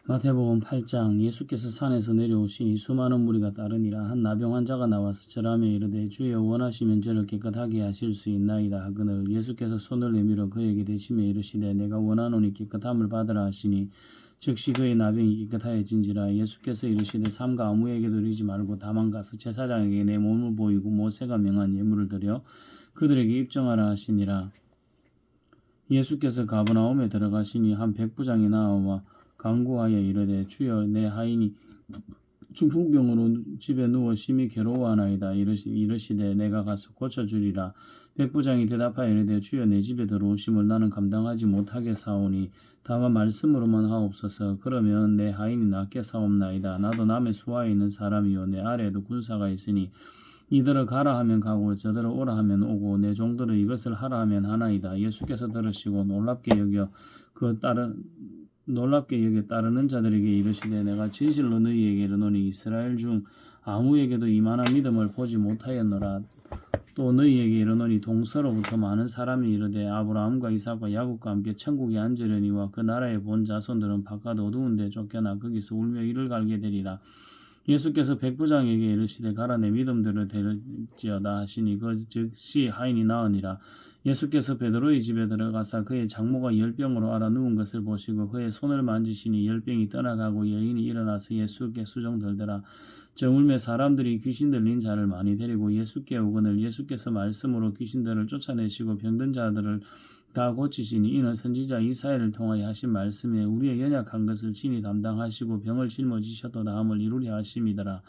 마태복음 8장. 예수께서 산에서 내려오시니 수많은 무리가 따르니라. 한 나병 환자가 나와서 절하며 이르되 주여 원하시면 저를 깨끗하게 하실 수 있나이다 하거늘 예수께서 손을 내밀어 그에게 대시며 이르시되 내가 원하노니 깨끗함을 받으라 하시니 즉시 그의 나병이 깨끗하여진지라. 예수께서 이르시되 삼가 아무에게도 이르지 말고 다만 가서 제사장에게 내 몸을 보이고 모세가 명한 예물을 드려 그들에게 입증하라 하시니라. 예수께서 가버나움에 들어가시니 한 백부장이 나와 간구하여 이르되 주여 내 하인이 중풍병으로 집에 누워 심히 괴로워하나이다. 이르시되 내가 가서 고쳐주리라. 백부장이 대답하여 이르되 주여 내 집에 들어오심을 나는 감당하지 못하게 사오니 다만 말씀으로만 하옵소서. 그러면 내 하인이 낫게 사옵나이다. 나도 남의 수하에 있는 사람이요 내 아래에도 군사가 있으니 이들을 가라 하면 가고 저들을 오라 하면 오고 내 종들을 이것을 하라 하면 하나이다. 예수께서 들으시고 놀랍게 여겨 따르는 자들에게 이르시되 내가 진실로 너희에게 이르노니 이스라엘 중 아무에게도 이만한 믿음을 보지 못하였노라. 또 너희에게 이르노니 동서로부터 많은 사람이 이르되 아브라함과 이삭과 야곱과 함께 천국에 앉으려니와 그 나라에 본 자손들은 바깥 어두운 데 쫓겨나 거기서 울며 이를 갈게 되리라. 예수께서 백부장에게 이르시되 가라 내 믿음대로 될지어다 하시니 그 즉시 하인이 나으니라. 예수께서 베드로의 집에 들어가사 그의 장모가 열병으로 앓아 누운 것을 보시고 그의 손을 만지시니 열병이 떠나가고 여인이 일어나서 예수께 수종들더라. 저물매 사람들이 귀신 들린 자를 많이 데리고 예수께 오거늘 예수께서 말씀으로 귀신들을 쫓아내시고 병든 자들을 다 고치시니 이는 선지자 이사야를 통하여 하신 말씀에 우리의 연약한 것을 친히 담당하시고 병을 짊어지셔도 나음을 이루려 하심이더라.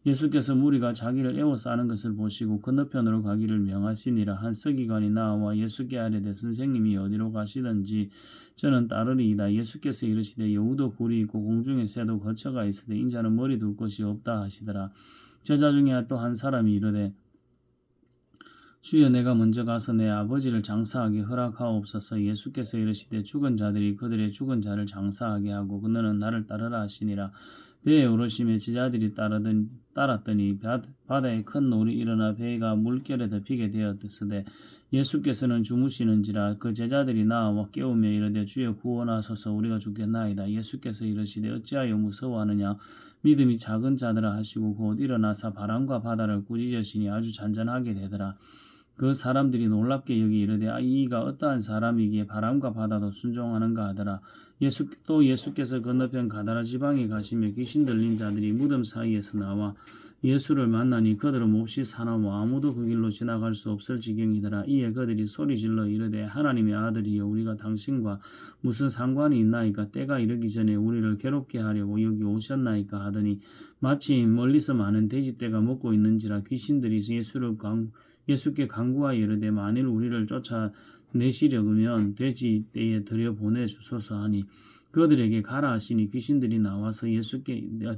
예수께서 무리가 자기를 애워싸는 것을 보시고 건너편으로 가기를 명하시니라. 한 서기관이 나와 예수께 아뢰되 선생님이 어디로 가시든지 저는 따르리이다. 예수께서 이르시되 여우도 굴이 있고 공중의 새도 거처가 있으되 인자는 머리 둘 곳이 없다 하시더라. 제자 중에 또 한 사람이 이르되 주여 내가 먼저 가서 내 아버지를 장사하게 허락하옵소서. 예수께서 이르시되 죽은 자들이 그들의 죽은 자를 장사하게 하고 너는 나를 따르라 하시니라. 배에 오르심에 제자들이 따랐더니 바다에 큰 놀이 일어나 배가 물결에 덮이게 되었으되 예수께서는 주무시는지라. 그 제자들이 나와 깨우며 이르되 주여 구원하소서 우리가 죽겠나이다. 예수께서 이르시되 어찌하여 무서워하느냐 믿음이 작은 자들아 하시고 곧 일어나사 바람과 바다를 꾸짖으시니 아주 잔잔하게 되더라. 그 사람들이 놀랍게 여기 이르되 이가 어떠한 사람이기에 바람과 바다도 순종하는가 하더라. 예수께서 건너편 가다라 지방에 가시며 귀신 들린 자들이 무덤 사이에서 나와 예수를 만나니 그들은 몹시 사나워 아무도 그 길로 지나갈 수 없을 지경이더라. 이에 그들이 소리질러 이르되 하나님의 아들이여 우리가 당신과 무슨 상관이 있나이까 때가 이르기 전에 우리를 괴롭게 하려고 여기 오셨나이까 하더니 마치 멀리서 많은 돼지떼가 먹고 있는지라. 귀신들이 예수께 간구하여 이르되 만일 우리를 쫓아내시려면 돼지떼에 들여보내 주소서 하니 그들에게 가라 하시니 귀신들이 나와서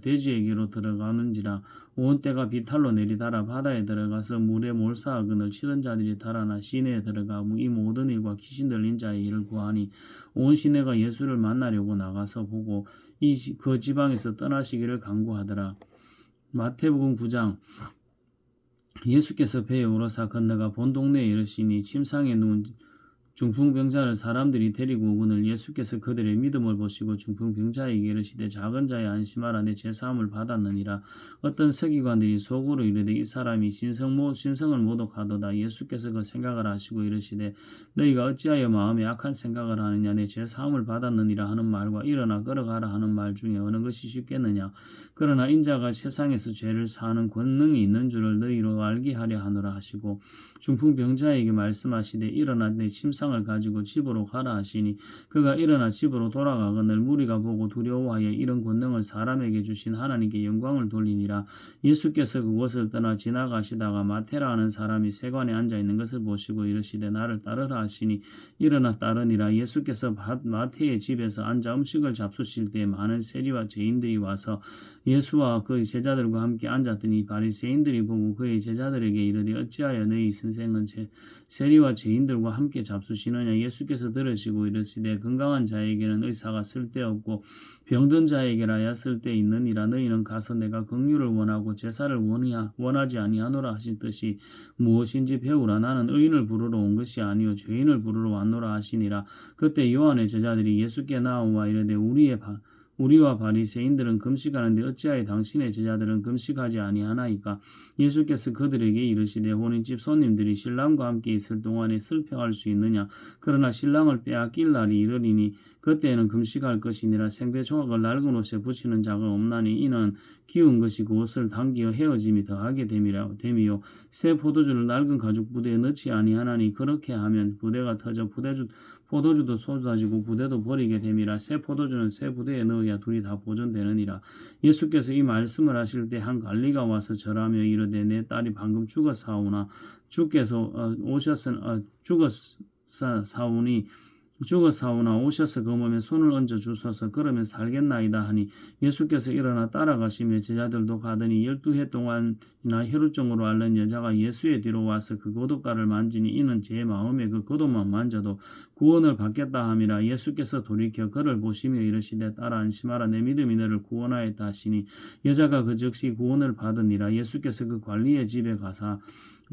돼지에게로 들어가는지라. 온 때가 비탈로 내리달아 바다에 들어가서 물에 몰사하거늘 치던 자들이 달아나 시내에 들어가 이 모든 일과 귀신 들린 자의 일을 구하니 온 시내가 예수를 만나려고 나가서 보고 그 지방에서 떠나시기를 간구하더라. 마태복음 9장. 예수께서 배에 오르사 건너가 본 동네에 이르시니 침상에 누운 중풍병자를 사람들이 데리고 오거늘 예수께서 그들의 믿음을 보시고 중풍병자에게 이르시되 작은 자여 안심하라 내 죄사함을 받았느니라. 어떤 서기관들이 속으로 이르되 이 사람이 신성을 모독하도다. 예수께서 그 생각을 하시고 이르시되 너희가 어찌하여 마음에 악한 생각을 하느냐 내 죄사함을 받았느니라 하는 말과 일어나 걸어가라 하는 말 중에 어느 것이 쉽겠느냐. 그러나 인자가 세상에서 죄를 사하는 권능이 있는 줄을 너희로 알게 하려 하노라 하시고 중풍병자에게 말씀하시되 일어나 내 침상을 가지고 집으로 가라 하시니 그가 일어나 집으로 돌아가거늘 무리가 보고 두려워하여 이런 권능을 사람에게 주신 하나님께 영광을 돌리니라. 예수께서 그곳을 떠나 지나가시다가 마테라 하는 사람이 세관에 앉아 있는 것을 보시고 이르시되 나를 따르라 하시니 일어나 따르니라. 예수께서 마테의 집에서 앉아 음식을 잡수실 때 많은 세리와 죄인들이 와서 예수와 그의 제자들과 함께 앉았더니 바리새인들이 보고 그의 제자들에게 이르되 어찌하여 너희 선생은 세리와 죄인들과 함께 잡수시느냐. 예수께서 들으시고 이르시되 건강한 자에게는 의사가 쓸데없고 병든 자에게라야 쓸데있느니라. 너희는 가서 내가 긍휼을 원하고 제사를 원하지 아니하노라 하신 뜻이 무엇인지 배우라. 나는 의인을 부르러 온 것이 아니요 죄인을 부르러 왔노라 하시니라. 그때 요한의 제자들이 예수께 나와 이르되 우리와 바리새인들은 금식하는데 어찌하여 당신의 제자들은 금식하지 아니하나이까? 예수께서 그들에게 이르시되 혼인집 손님들이 신랑과 함께 있을 동안에 슬퍼할 수 있느냐? 그러나 신랑을 빼앗길 날이 이르리니 그때에는 금식할 것이니라. 생배 조각을 낡은 옷에 붙이는 자가 없나니 이는 기운 것이 그 옷을 당기어 헤어짐이 더하게 됨이요 새 포도주를 낡은 가죽 부대에 넣지 아니하나니 그렇게 하면 부대가 터져 포도주도 쏟아지고 부대도 버리게 됨이라. 새 포도주는 새 부대에 넣어야 둘이 다 보존되느니라. 예수께서 이 말씀을 하실 때 한 관리가 와서 절하며 이르되 내 딸이 방금 죽었사오나 주께서 죽었사오나 오셔서 그 몸에 손을 얹어 주소서 그러면 살겠나이다 하니 예수께서 일어나 따라가시며 제자들도 가더니 12해 동안이나 혈루증으로 앓는 여자가 예수의 뒤로 와서 그 고독가를 만지니 이는 제 마음에 그 고독만 만져도 구원을 받겠다 함이라. 예수께서 돌이켜 그를 보시며 이르시되 딸아 안심하라 내 믿음이 너를 구원하였다 하시니 여자가 그 즉시 구원을 받으니라. 예수께서 그 관리의 집에 가사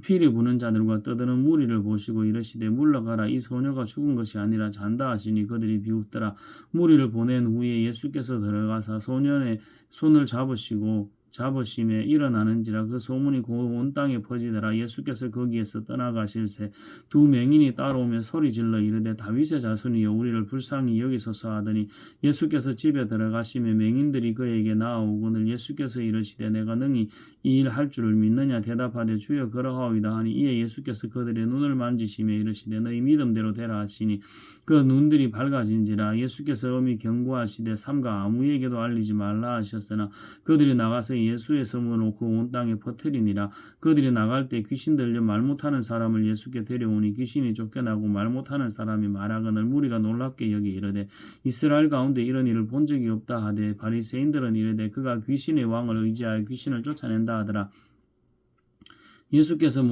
피리 부는 자들과 떠드는 무리를 보시고 이르시되 물러가라 이 소녀가 죽은 것이 아니라 잔다 하시니 그들이 비웃더라. 무리를 보낸 후에 예수께서 들어가사 소년의 손을 잡으심에 일어나는지라. 그 소문이 온 땅에 퍼지더라. 예수께서 거기에서 떠나가실새 두 맹인이 따라오며 소리질러 이르되 다윗의 자손이여 우리를 불쌍히 여기소서 하더니 예수께서 집에 들어가시며 맹인들이 그에게 나아오거늘 예수께서 이르시되 내가 능히 이 일 할 줄을 믿느냐? 대답하되 주여 그러하오이다 하니 이에 예수께서 그들의 눈을 만지시며 이르시되 너희 믿음대로 되라 하시니 그 눈들이 밝아진지라. 예수께서 엄히 경고하시되 삼가 아무에게도 알리지 말라 하셨으나 그들이 나가서 예수의 소문을 놓고 온 땅에 퍼뜨리니라. 그들이 나갈 때 귀신 들려 말 못하는 사람을 예수께 데려오니 귀신이 쫓겨나고 말 못하는 사람이 말하거늘 무리가 놀랍게 여기 이르되 이스라엘 가운데 이런 일을 본 적이 없다 하되 바리새인들은 이르되 그가 귀신의 왕을 의지하여 귀신을 쫓아낸다 하더라. 예수께서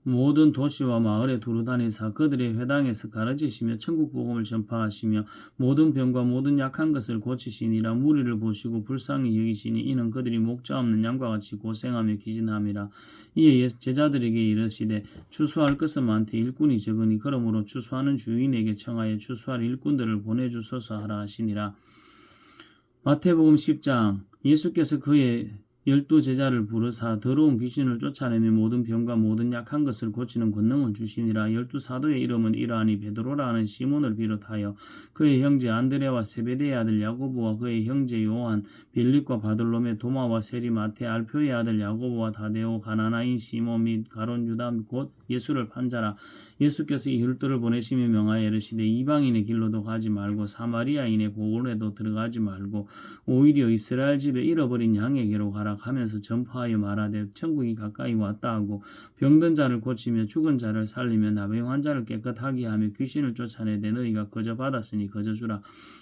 모든 도시와 마을에 두루다니사 그들의 회당에서 가르치시며 천국 복음을 전파하시며 모든 병과 모든 약한 것을 고치시니라. 무리를 보시고 불쌍히 여기시니 이는 그들이 목자 없는 양과 같이 고생하며 기진함이라. 이에 제자들에게 이르시되 추수할 것은 많되 일꾼이 적으니 그러므로 추수하는 주인에게 청하여 추수할 일꾼들을 보내주소서 하라 하시니라. 마태복음 10장. 예수께서 그의 12제자를 부르사 더러운 귀신을 쫓아내며 모든 병과 모든 약한 것을 고치는 권능을 주시니라. 12사도의 이름은 이러하니 베드로라 하는 시몬을 비롯하여 그의 형제 안드레와 세베대의 아들 야고보와 그의 형제 요한 빌립과 바돌로메 도마와 세리 마태 알표의 아들 야고보와 다데오 가나나인 시몬 및 가론 유다 곧 예수를 판자라. 예수께서 이 율도를 보내시며 명하여 이르시되 이방인의 길로도 가지 말고 사마리아인의 고을에도 들어가지 말고 오히려 이스라엘 집에 잃어버린 양에게로 가라 하면서 전파하여 말하되 천국이 가까이 왔다 하고 병든 자를 고치며 죽은 자를 살리며 나병 환자를 깨끗하게 하며 귀신을 쫓아내되 너희가 거저 받았으니 거저 주라.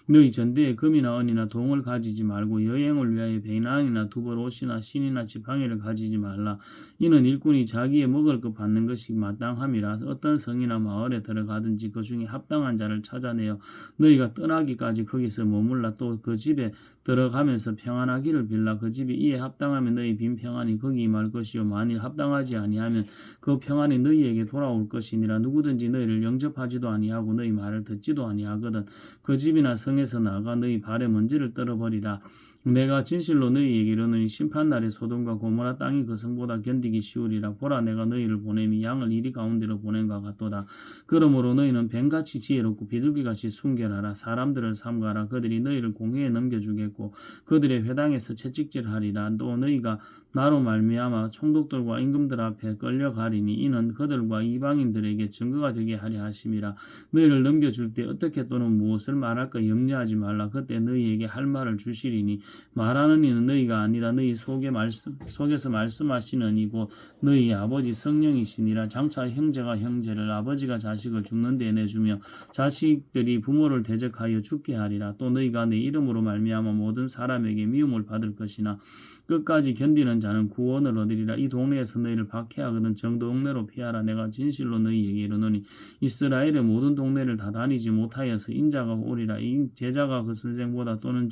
너희 전대에 금이나 은이나 동을 가지지 말고 여행을 위하여 배낭이나 두벌 옷이나 신이나 지팡이를 가지지 말라. 이는 일꾼이 자기의 먹을 것 받는 것이 마땅함이라. 어떤 성이나 마을에 들어가든지 그 중에 합당한 자를 찾아내어 너희가 떠나기까지 거기서 머물라. 또 그 집에 들어가면서 평안하기를 빌라. 그 집이 이에 합당하면 너희 빈 평안이 거기 임할 것이요 만일 합당하지 아니하면 그 평안이 너희에게 돌아올 것이니라. 누구든지 너희를 영접하지도 아니하고 너희 말을 듣지도 아니하거든 그 집이나 성에서 나가 너희 발에 먼지를 떨어버리라. 내가 진실로 너희에게 이르노니 심판날에 소돔과 고모라 땅이 그 성보다 견디기 쉬우리라. 보라 내가 너희를 보냄이 양을 이리 가운데로 보낸과 같도다. 그러므로 너희는 뱀같이 지혜롭고 비둘기같이 순결하라. 사람들을 삼가라. 그들이 너희를 공회에 넘겨주겠고 그들의 회당에서 채찍질하리라. 또 너희가 나로 말미암아 총독들과 임금들 앞에 끌려가리니 이는 그들과 이방인들에게 증거가 되게 하려 하심이라. 너희를 넘겨줄 때 어떻게 또는 무엇을 말할까 염려하지 말라. 그때 너희에게 할 말을 주시리니 말하는 이는 너희가 아니라 너희 속에서 말씀하시는 이고 너희 아버지 성령이시니라. 장차 형제가 형제를 아버지가 자식을 죽는 데 내주며 자식들이 부모를 대적하여 죽게 하리라. 또 너희가 내 이름으로 말미암아 모든 사람에게 미움을 받을 것이나 끝까지 견디는 자는 구원을 얻으리라. 이 동네에서 너희를 박해하거든 정동네로 피하라. 내가 진실로 너희에게 이르노니 이스라엘의 모든 동네를 다 다니지 못하여서 인자가 오리라. 제자가 그 선생보다 또는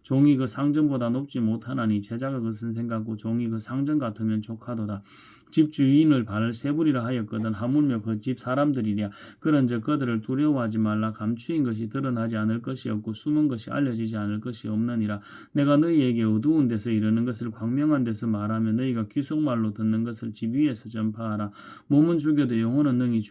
종이 그 상전보다 높지 못하나니 제자가 그 선생 같고 종이 그 상전 같으면 족하도다. 집 주인을 발을 세부리라 하였거든 하물며 그 집 사람들이랴. 그런즉 그들을 두려워하지 말라. 감추인 것이 드러나지 않을 것이 없고 숨은 것이 알려지지 않을 것이 없느니라. 내가 너희에게 어두운 데서 이르는 것을 광명한 데서 말하며 너희가 귀속말로 듣는 것을 집 위에서 전파하라. 몸은 죽여도 영혼은 능히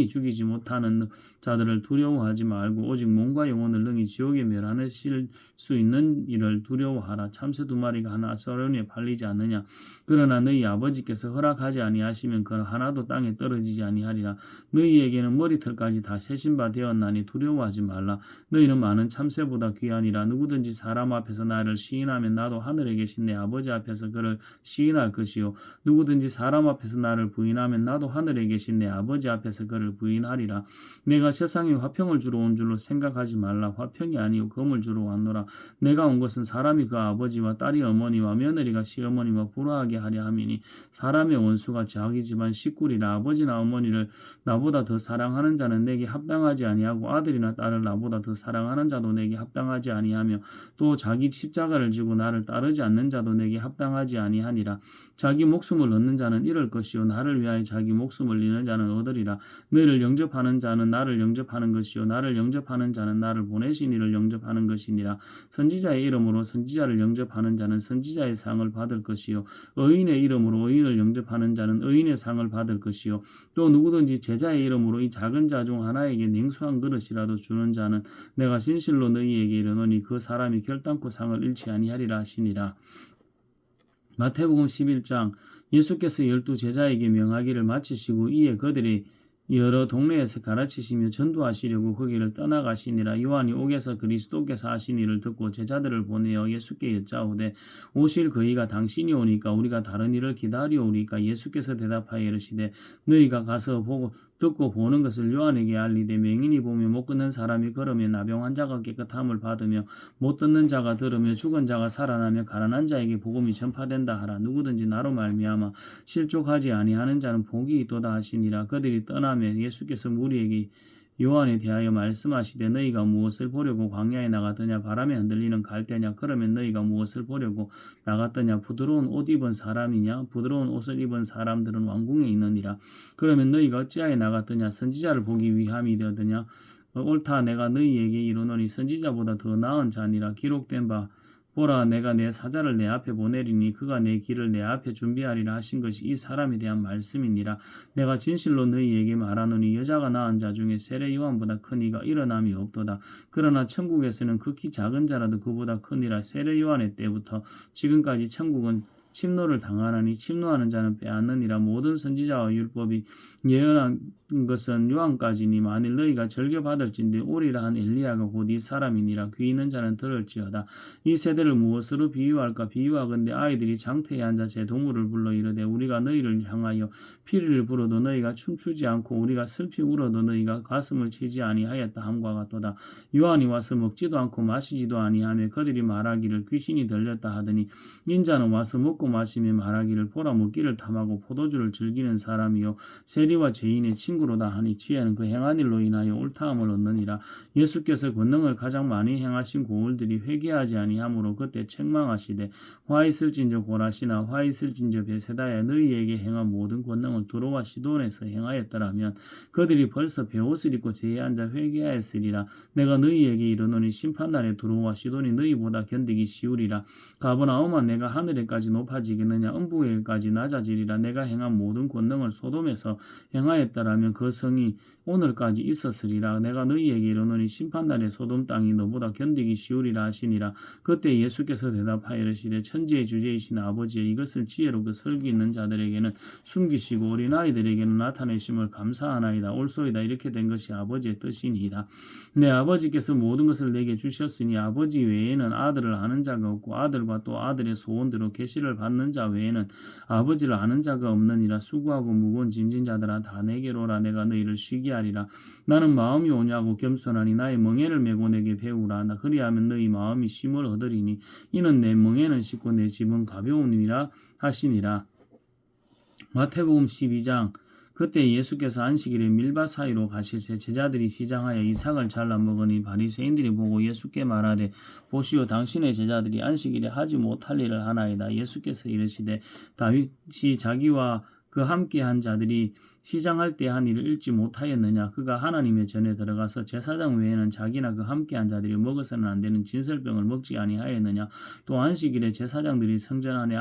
죽이지 못하는 자들을 두려워하지 말고 오직 몸과 영혼을 능히 지옥에 멸하실 수 있는 이를 두려워하라. 참새 2마리가 하나 아스라엘에 팔리지 않느냐. 그러나 너희 아버지께서 허락하지 아니하시면 그 하나도 땅에 떨어지지 아니하리라. 너희에게는 머리털까지 다 세신 바 되었나니 두려워하지 말라. 너희는 많은 참새보다 귀하니라. 누구든지 사람 앞에서 나를 시인하면 나도 하늘에 계신 내 아버지 앞에서 그를 시인할 것이요 누구든지 사람 앞에서 나를 부인하면 나도 하늘에 계신 내 아버지 앞에서 그를 부인하리라. 내가 세상에 화평을 주러 온 줄로 생각하지 말라. 화평이 아니요 검을 주러 왔노라. 내가 온 것은 사람이 그 아버지와 딸이 어머니와 며느리가 시어머니와 불화하게 하려 함이니 사람의 원수가 자기 집안 식구리라. 아버지나 어머니를 나보다 더 사랑하는 자는 내게 합당하지 아니하고 아들이나 딸을 나보다 더 사랑하는 자도 내게 합당하지 아니하며 또 자기 십자가를 지고 나를 따르지 않는 자도 내게 합당하지 아니하니라. 자기 목숨을 얻는 자는 잃을 것이요 나를 위하여 자기 목숨을 잃는 자는 얻으리라. 너희를 영접하는 자는 나를 영접하는 것이요 나를 영접하는 자는 나를 보내신 이를 영접하는 것이니라. 선지자의 이름으로 선지자를 영접하는 자는 선지자의 상을 받을 것이요 의인의 이름으로 의인을 영접하는 자는 의인의 상을 받을 것이요 또 누구든지 제자의 이름으로 이 작은 자 중 하나에게 냉수한 그릇이라도 주는 자는 내가 진실로 너희에게 이르노니 그 사람이 결단코 상을 잃지 아니하리라 하시니라. 마태복음 11장. 예수께서 12 제자에게 명하기를 마치시고 이에 그들이 여러 동네에서 가르치시며 전도하시려고 거기를 떠나가시니라. 요한이 옥에서 그리스도께서 하신 일을 듣고 제자들을 보내어 예수께 여짜오되 오실 그이가 당신이 오니까 우리가 다른 일을 기다려오리까. 예수께서 대답하여 이르시되 너희가 가서 보고 듣고 보는 것을 요한에게 알리되 맹인이 보며 못 걷는 사람이 걸으며 나병 환자가 깨끗함을 받으며 못 듣는 자가 들으며 죽은 자가 살아나며 가난한 자에게 복음이 전파된다 하라. 누구든지 나로 말미암아 실족하지 아니하는 자는 복이 있도다 하시니라. 그들이 떠나며 예수께서 무리에게 요한에 대하여 말씀하시되 너희가 무엇을 보려고 광야에 나갔더냐. 바람에 흔들리는 갈대냐. 그러면 너희가 무엇을 보려고 나갔더냐. 부드러운 옷 입은 사람이냐. 부드러운 옷을 입은 사람들은 왕궁에 있느니라. 그러면 너희가 어찌하여 나갔더냐. 선지자를 보기 위함이더냐. 옳다. 내가 너희에게 이르노니 선지자보다 더 나은 자니라. 기록된 바 보라 내가 내 사자를 내 앞에 보내리니 그가 내 길을 내 앞에 준비하리라 하신 것이 이 사람에 대한 말씀이니라. 내가 진실로 너희에게 말하노니 여자가 낳은 자 중에 세례 요한보다 큰 이가 일어남이 없도다. 그러나 천국에서는 극히 작은 자라도 그보다 크니라. 세례 요한의 때부터 지금까지 천국은 침노를 당하나니 침노하는 자는 빼앗느니라. 모든 선지자와 율법이 예언한 것은 요한까지니 만일 너희가 절교받을진대 오리라 한 엘리야가 곧 이 사람이니라. 귀 있는 자는 들을지어다. 이 세대를 무엇으로 비유할까. 비유하건대 아이들이 장터에 앉아 제 동물을 불러 이르되 우리가 너희를 향하여 피리를 불어도 너희가 춤추지 않고 우리가 슬피 울어도 너희가 가슴을 치지 아니하였다 함과 같도다. 요한이 와서 먹지도 않고 마시지도 아니하며 그들이 말하기를 귀신이 들렸다 하더니 인자는 와서 먹고 마시며 말하기를 보라 먹기를 탐하고 포도주를 즐기는 사람이요 세리와 죄인의 친구로다 하니 지혜는 그 행한 일로 인하여 옳다함을 얻느니라. 예수께서 권능을 가장 많이 행하신 고울들이 회개하지 아니하므로 그때 책망하시되 화 있을진저 고라시나 화 있을진저 베세다야 너희에게 행한 모든 권능을 두로와 시돈에서 행하였더라면 그들이 벌써 베옷을 입고 제에 앉아 회개하였으리라. 내가 너희에게 이르노니 심판날에 두로와 시돈이 너희보다 견디기 쉬우리라. 가버나움아 내가 하늘에까지 높아지겠느냐. 음부에까지 낮아지리라. 내가 행한 모든 권능을 소돔에서 행하였더라면 그 성이 오늘까지 있었으리라. 내가 너희에게 이르노니 심판날에 소돔 땅이 너보다 견디기 쉬우리라 하시니라. 그때 예수께서 대답하여 이르시되 천지의 주제이신 아버지여 이것을 지혜롭게 설기 있는 자들에게는 숨기시고 어린아이들에게는 나타내심을 감사하나이다. 옳소이다. 이렇게 된 것이 아버지의 뜻이니이다. 내 아버지께서 모든 것을 내게 주셨으니 아버지 외에는 아들을 아는 자가 없고 아들과 또 아들의 소원대로 계시를 받는 자 외에는 아버지를 아는 자가 없느니라. 수고하고 무거운 짐진 자들아 다 내게로 오라. 내가 너희를 쉬게 하리라. 나는 마음이 오냐고 겸손하니 나의 멍에를 메고 내게 배우라. 나 그리하면 너희 마음이 쉼을 얻으리니 이는 내 멍에는 쉽고 내 짐은 가벼우니라 하시니라. 마태복음 12장. 그때 예수께서 안식일에 밀밭 사이로 가실새 제자들이 시장하여 이삭을 잘라 먹으니 바리새인들이 보고 예수께 말하되 보시오 당신의 제자들이 안식일에 하지 못할 일을 하나이다. 예수께서 이르시되 다윗이 자기와 그 함께한 자들이 시장할 때 한 일을 읽지 못하였느냐. 그가 하나님의 전에 들어가서 제사장 외에는 자기나 그 함께한 자들이 먹어서는 안 되는 진설병을 먹지 아니하였느냐. 또 안식일에 제사장들이 성전 안에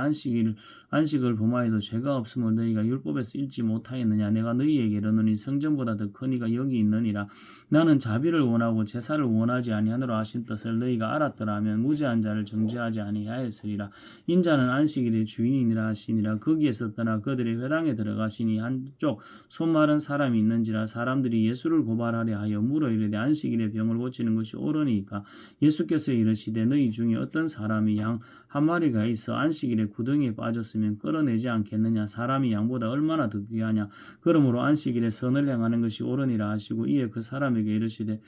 안식을 범하여도 죄가 없음을 너희가 율법에서 읽지 못하였느냐. 내가 너희에게 이르노니 성전보다 더 큰 이가 여기 있느니라. 나는 자비를 원하고 제사를 원하지 아니하노라 하신 뜻을 너희가 알았더라면 무죄한 자를 정죄하지 아니하였으리라. 인자는 안식일의 주인이니라 하시니라. 거기에서 떠나 그들의 회당에 들어가시니 한쪽 손 마른 사람이 있는지라. 사람들이 예수를 고발하려 하여 물어 이르되 안식일에 병을 고치는 것이 옳으니까. 예수께서 이르시되 너희 중에 어떤 사람이 양 한 마리가 있어 안식일에 구덩이에 빠졌으면 끌어내지 않겠느냐. 사람이 양보다 얼마나 더 귀하냐. 그러므로 안식일에 선을 행하는 것이 옳으니라 하시고 이에 그 사람에게 이르시되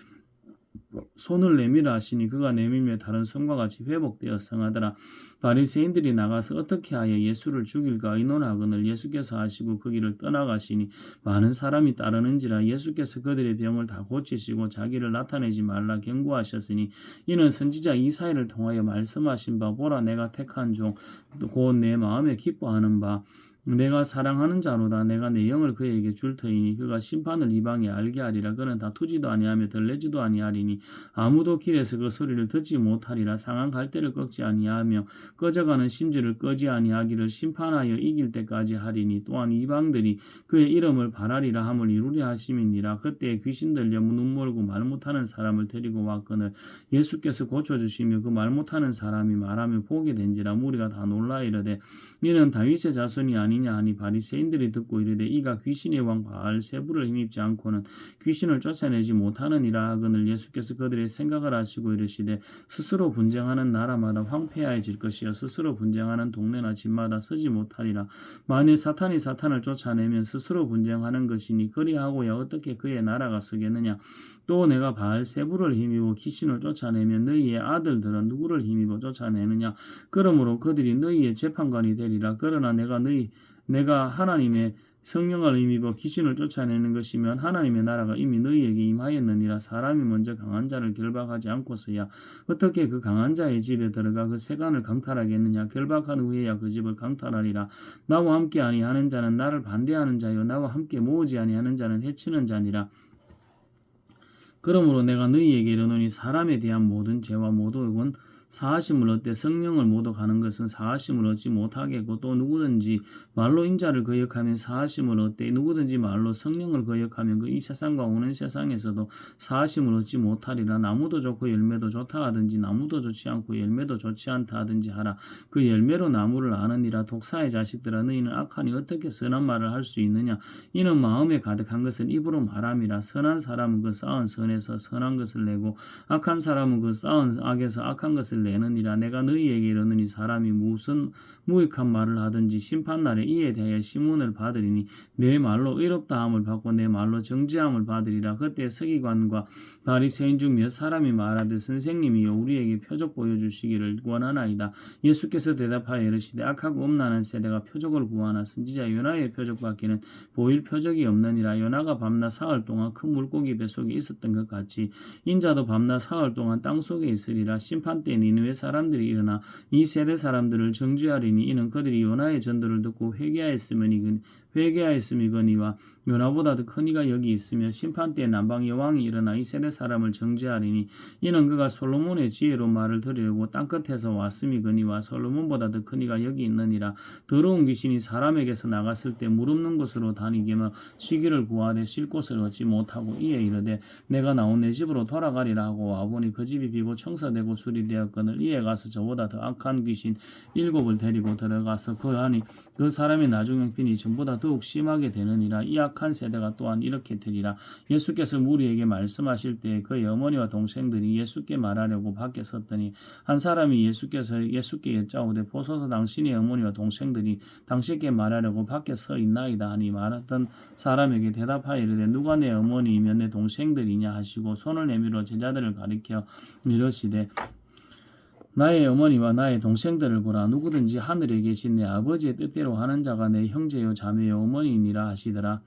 손을 내밀어 하시니 그가 내밀며 다른 손과 같이 회복되어 성하더라. 바리새인들이 나가서 어떻게 하여 예수를 죽일까 의논하거늘 예수께서 하시고 그 길을 떠나가시니 많은 사람이 따르는지라. 예수께서 그들의 병을 다 고치시고 자기를 나타내지 말라 경고하셨으니 이는 선지자 이사야를 통하여 말씀하신 바 보라 내가 택한 종 곧 내 마음에 기뻐하는 바 내가 사랑하는 자로다. 내가 내 영을 그에게 줄 터이니 그가 심판을 이방에 알게 하리라. 그는 다투지도 아니하며 들레지도 아니하리니 아무도 길에서 그 소리를 듣지 못하리라. 상한 갈대를 꺾지 아니하며 꺼져가는 심지를 끄지 아니하기를 심판하여 이길 때까지 하리니 또한 이방들이 그의 이름을 바라리라 함을 이루려 하심이니라. 그때 귀신 들려 눈멀고 말 못하는 사람을 데리고 왔거늘 예수께서 고쳐주시며 그 말 못하는 사람이 말하며 보게 된지라. 무리가 다 놀라 이르되 이는 다윗의 자손이 아니냐 하니 바리새인들이 듣고 이르되 이가 귀신의 왕 바알세부를 힘입지 않고는 귀신을 쫓아내지 못하느니라 하거늘 예수께서 그들의 생각을 아시고 이르시되 스스로 분쟁하는 나라마다 황폐해질 것이요 스스로 분쟁하는 동네나 집마다 서지 못하리라. 만일 사탄이 사탄을 쫓아내면 스스로 분쟁하는 것이니 그리하고야 어떻게 그의 나라가 서겠느냐. 또 내가 바알세부를 힘입어 귀신을 쫓아내면 너희의 아들들은 누구를 힘입어 쫓아내느냐. 그러므로 그들이 너희의 재판관이 되리라. 그러나 내가 하나님의 성령을 힘입어 귀신을 쫓아내는 것이면 하나님의 나라가 이미 너희에게 임하였느니라. 사람이 먼저 강한 자를 결박하지 않고서야 어떻게 그 강한 자의 집에 들어가 그 세간을 강탈하겠느냐. 결박한 후에야 그 집을 강탈하리라. 나와 함께 아니하는 자는 나를 반대하는 자요 나와 함께 모으지 아니하는 자는 해치는 자니라. 그러므로 내가 너희에게 이르노니 사람에 대한 모든 죄와 모독은 사하심을 얻되 성령을 모독하는 것은 사하심을 얻지 못하겠고 또 누구든지 말로 인자를 거역하면 사하심을 얻되 누구든지 말로 성령을 거역하면 그 이 세상과 오는 세상에서도 사하심을 얻지 못하리라. 나무도 좋고 열매도 좋다 하든지 나무도 좋지 않고 열매도 좋지 않다 하든지 하라. 그 열매로 나무를 아느니라. 독사의 자식들아 너희는 악하니 어떻게 선한 말을 할 수 있느냐. 이는 마음에 가득한 것을 입으로 말함이라. 선한 사람은 그 쌓은 선에서 선한 것을 내고 악한 사람은 그 쌓은 악에서 악한 것을 내느니라. 내가 너희에게 이르노니 사람이 무슨 무익한 말을 하든지 심판날에 이에 대하여 심문을 받으리니 내 말로 의롭다함을 받고 내 말로 정죄함을 받으리라. 그때 서기관과 바리새인 중 몇 사람이 말하되 선생님이여 우리에게 표적 보여주시기를 원하나이다. 예수께서 대답하여 이르시되 악하고 음란한 세대가 표적을 구하나 선지자 요나의 표적밖에는 보일 표적이 없느니라. 요나가 밤낮 사흘 동안 큰 물고기 뱃속에 있었던 것 같이 인자도 밤낮 사흘 동안 땅속에 있으리라. 심판 때 니느웨 사람들이 일어나 이 세대 사람들을 정죄하리니 이는 그들이 요나의 전도를 듣고 회개하였음이거니와 요나보다 더 큰 이가 여기 있으며 심판 때 남방 여왕이 일어나 이 세대 사람을 정죄하리니 이는 그가 솔로몬의 지혜로 말을 들으려고 땅끝에서 왔음이거니와 솔로몬보다 더 큰 이가 여기 있느니라. 더러운 귀신이 사람에게서 나갔을 때 물 없는 곳으로 다니기만 쉬기를 구하되 쉴 곳을 얻지 못하고 이에 이르되 내가 나온 내 집으로 돌아가리라 하고 와보니 그 집이 비고 청소되고 수리되었거늘 이에 가서 저보다 더 악한 귀신 7을 데리고 들어가서 그 안이 그 사람의 나중 형편이 전보다 더욱 심하게 되느니라. 이 악한 세대가 또한 이렇게 되리라. 예수께서 무리에게 말씀하실 때 그의 어머니와 동생들이 예수께 말하려고 밖에 섰더니 한 사람이 예수께 여짜오되 보소서 당신의 어머니와 동생들이 당신께 말하려고 밖에 서 있나이다 하니 말하던 사람에게 대답하여 이르되 누가 내 어머니이며 내 동생들이냐 하시고 손을 내밀어 제자들을 가리켜 이르시되 나의 어머니와 나의 동생들을 보라. 누구든지 하늘에 계신 내 아버지의 뜻대로 하는 자가 내 형제요 자매요 어머니이니라 하시더라.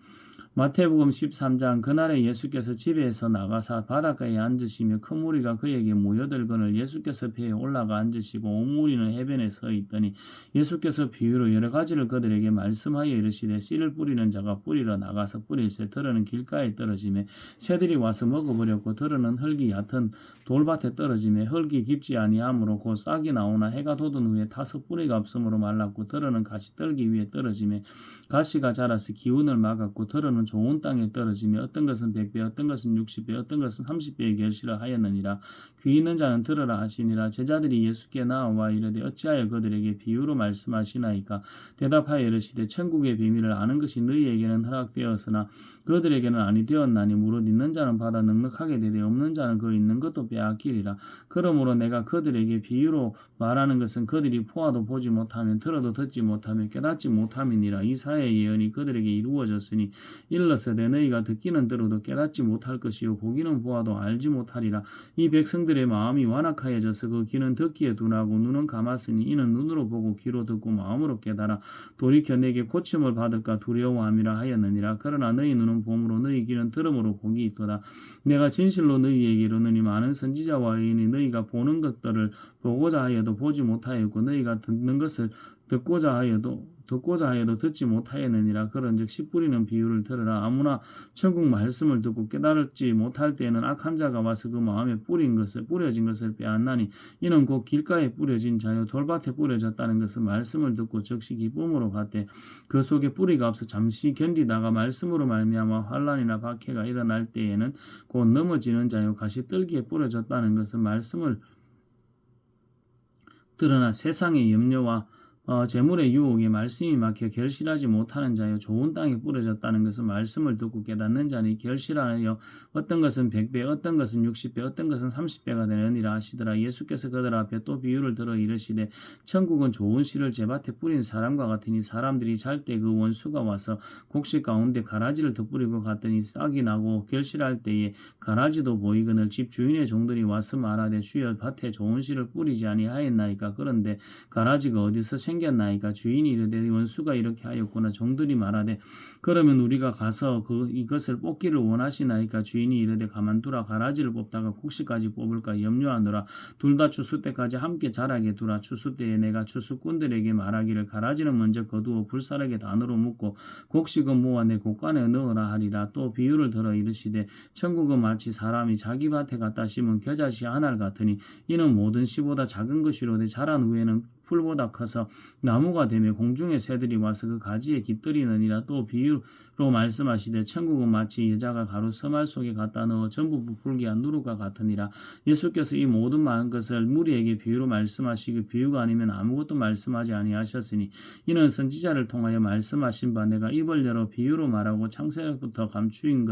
마태복음 13장 그날에 예수께서 집에서 나가사 바닷가에 앉으시며 큰 무리가 그에게 모여들거늘 예수께서 배에 올라가 앉으시고 온 무리는 해변에 서 있더니 예수께서 비유로 여러 가지를 그들에게 말씀하여 이르시되 씨를 뿌리는 자가 뿌리러 나가서 뿌릴새 들어는 길가에 떨어지매 새들이 와서 먹어버렸고 들어는 흙이 얕은 돌밭에 떨어지매 흙이 깊지 아니하므로 곧 싹이 나오나 해가 돋은 후에 타서 뿌리가 없으므로 말랐고 들어는 가시떨기 위에 떨어지매 가시가 자라서 기운을 막았고 들어는 좋은 땅에 떨어지며 어떤 것은 100배 어떤 것은 60배 어떤 것은 30배의 결실을 하였느니라. 귀 있는 자는 들으라 하시니라. 제자들이 예수께 나와 이르되 어찌하여 그들에게 비유로 말씀하시나이까. 대답하여 이르시되 천국의 비밀을 아는 것이 너희에게는 허락되었으나 그들에게는 아니 되었나니 무릇 있는 자는 받아 넉넉하게 되되 없는 자는 그 있는 것도 빼앗기리라. 그러므로 내가 그들에게 비유로 말하는 것은 그들이 보아도 보지 못하면 들어도 듣지 못하며 깨닫지 못함이니라. 이사야의 예언이 그들에게 이루어졌으니 일러서되 너희가 듣기는 들어도 깨닫지 못할 것이요 보기는 보아도 알지 못하리라. 이 백성들의 마음이 완악하여져서 그 귀는 듣기에 둔하고 눈은 감았으니 이는 눈으로 보고 귀로 듣고 마음으로 깨달아 돌이켜 내게 고침을 받을까 두려워함이라 하였느니라. 그러나 너희 눈은 봄으로 너희 귀는 들음으로 복이 있도다. 내가 진실로 너희에게 이르노니 많은 선지자와 의인이 너희가 보는 것들을 보고자 하여도 보지 못하였고 너희가 듣는 것을 듣고자 하여도 듣지 못하였느니라. 그런즉 씨 뿌리는 비유를 들으라. 아무나 천국 말씀을 듣고 깨달지 못할 때에는 악한 자가 와서 그 마음에 뿌려진 것을 빼앗나니 이는 곧 길가에 뿌려진 자요 돌밭에 뿌려졌다는 것은 말씀을 듣고 즉시 기쁨으로 받되 그 속에 뿌리가 없어 잠시 견디다가 말씀으로 말미암아 환난이나 박해가 일어날 때에는 곧 넘어지는 자요 가시떨기에 뿌려졌다는 것은 말씀을 드러나 세상의 염려와 재물의 유혹에 말씀이 막혀 결실하지 못하는 자여 좋은 땅에 뿌려졌다는 것은 말씀을 듣고 깨닫는 자니 결실하여 어떤 것은 100배 어떤 것은 60배 어떤 것은 30배가 되느니라 하시더라. 예수께서 그들 앞에 또 비유를 들어 이르시되 천국은 좋은 씨를 제밭에 뿌린 사람과 같으니 사람들이 잘 때 그 원수가 와서 곡식 가운데 가라지를 덧뿌리고 갔더니 싹이 나고 결실할 때에 가라지도 보이거늘 집 주인의 종들이 와서 말하되 주여 밭에 좋은 씨를 뿌리지 아니하였나이까. 그런데 가라지가 어디서 생겼나이까. 주인이 이르되 원수가 이렇게 하였구나. 종들이 말하되 그러면 우리가 가서 이것을 뽑기를 원하시나이까. 주인이 이르되 가만두라. 가라지를 뽑다가 곡식까지 뽑을까 염려하노라. 둘 다 추수 때까지 함께 자라게 두라. 추수 때에 내가 추수꾼들에게 말하기를 가라지는 먼저 거두어 불사르게 단으로 묶고 곡식은 모아 내 곡간에 넣으라 하리라. 또 비유를 들어 이르시되 천국은 마치 사람이 자기 밭에 갖다 심은 겨자씨 한 알 같으니 이는 모든 씨보다 작은 것이로되 자란 후에는 풀보다 커서 나무가 되며 공중의 새들이 와서 그 가지에 깃들이느니라. 또 비유로 말씀하시되 천국은 마치 여자가 가루 서말 속에 갖다 넣어 전부 부풀게 한 누룩과 같으니라. 예수께서 이 모든 많은 것을 무리에게 비유로 말씀하시고 비유가 아니면 아무것도 말씀하지 아니하셨으니 이는 선지자를 통하여 말씀하신 바 내가 입을 열어 비유로 말하고 창세부터 감추인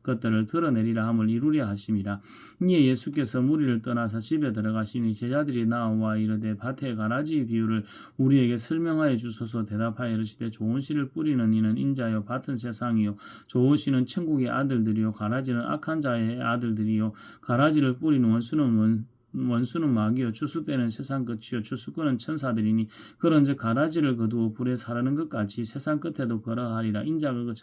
것들을 드러내리라 함을 이루려 하심이라. 이에 예수께서 무리를 떠나서 집에 들어가시니 제자들이 나와 이르되 밭에 가라지 비유를 우리에게 설명하여 주소서. 대답하여 이르시되 좋은 씨를 뿌리는 이는 인자요 밭은 세상이요 좋은 씨는 천국의 아들들이요 가라지는 악한 자의 아들들이요 가라지를 뿌리는 원수는 마귀요 추수 때는 세상 끝이요 추수꾼은 천사들이니 그런즉 가라지를 거두어 불에 사르는 것 같이 세상 끝에도 그러하리라. 인자가 그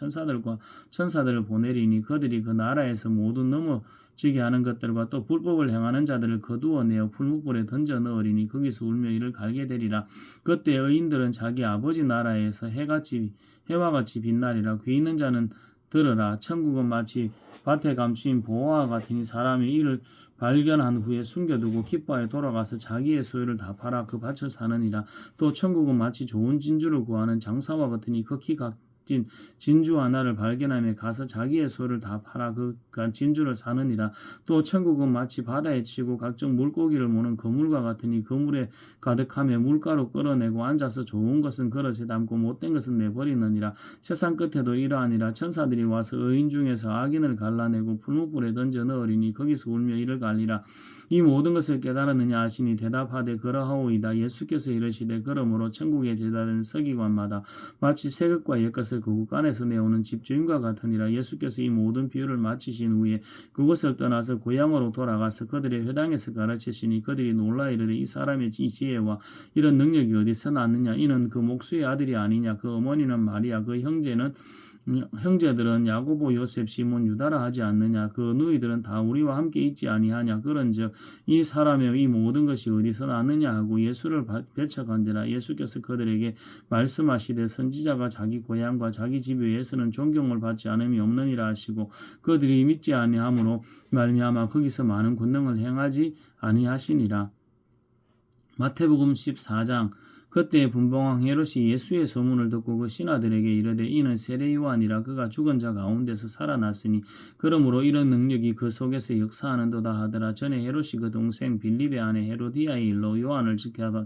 천사들을 보내리니 그들이 그 나라에서 모두 넘어지게 하는 것들과 또 불법을 행하는 자들을 거두어내어 풀무불에 던져 넣으리니 거기서 울며 이를 갈게 되리라. 그때 의인들은 자기 아버지 나라에서 해와 같이 빛나리라. 귀 있는 자는 들으라. 천국은 마치 밭에 감추인 보화와 같으니 사람이 이를 발견한 후에 숨겨두고 기뻐하여 돌아가서 자기의 소유를 다 팔아 그 밭을 사느니라. 또 천국은 마치 좋은 진주를 구하는 장사와 같으니 극히 값진 진주 하나를 발견하며 가서 자기의 소유를 다 팔아 그 진주를 사느니라. 또 천국은 마치 바다에 치고 각종 물고기를 모는 그물과 같으니 그물에 가득하며 물가로 끌어내고 앉아서 좋은 것은 그릇에 담고 못된 것은 내버리느니라. 세상 끝에도 이러하니라. 천사들이 와서 의인 중에서 악인을 갈라내고 풀무불에 던져 넣으리니 거기서 울며 이를 갈리라. 이 모든 것을 깨달았느냐 하시니 대답하되 그러하오이다. 예수께서 이르시되 그러므로 천국의 제자들은 서기관마다 마치 새 것과 옛 것을 그 국간에서 내오는 집주인과 같으니라. 예수께서 이 모든 비유를 마치신 후에 그곳을 떠나서 고향으로 돌아가서 그들의 회당에서 가르치시니 그들이 놀라 이르되 이 사람의 이 지혜와 이런 능력이 어디서 났느냐. 이는 그 목수의 아들이 아니냐. 그 어머니는 마리아 그 형제는 형제들은 야고보, 요셉, 시몬, 유다라 하지 않느냐? 그 너희들은 다 우리와 함께 있지 아니하냐? 그런즉 이 사람의 이 모든 것이 어디서 나느냐 하고 예수를 배척한지라. 예수께서 그들에게 말씀하시되 선지자가 자기 고향과 자기 집 외에서는 존경을 받지 않음이 없느니라 하시고 그들이 믿지 아니함으로 말미암아 거기서 많은 권능을 행하지 아니하시니라. 마태복음 14장. 그때 분봉왕 헤롯이 예수의 소문을 듣고 그 신하들에게 이르되 이는 세례 요한이라 그가 죽은 자 가운데서 살아났으니 그러므로 이런 능력이 그 속에서 역사하는도다 하더라. 전에 헤롯이 그 동생 빌립의 아내 헤로디아의 일로 요한을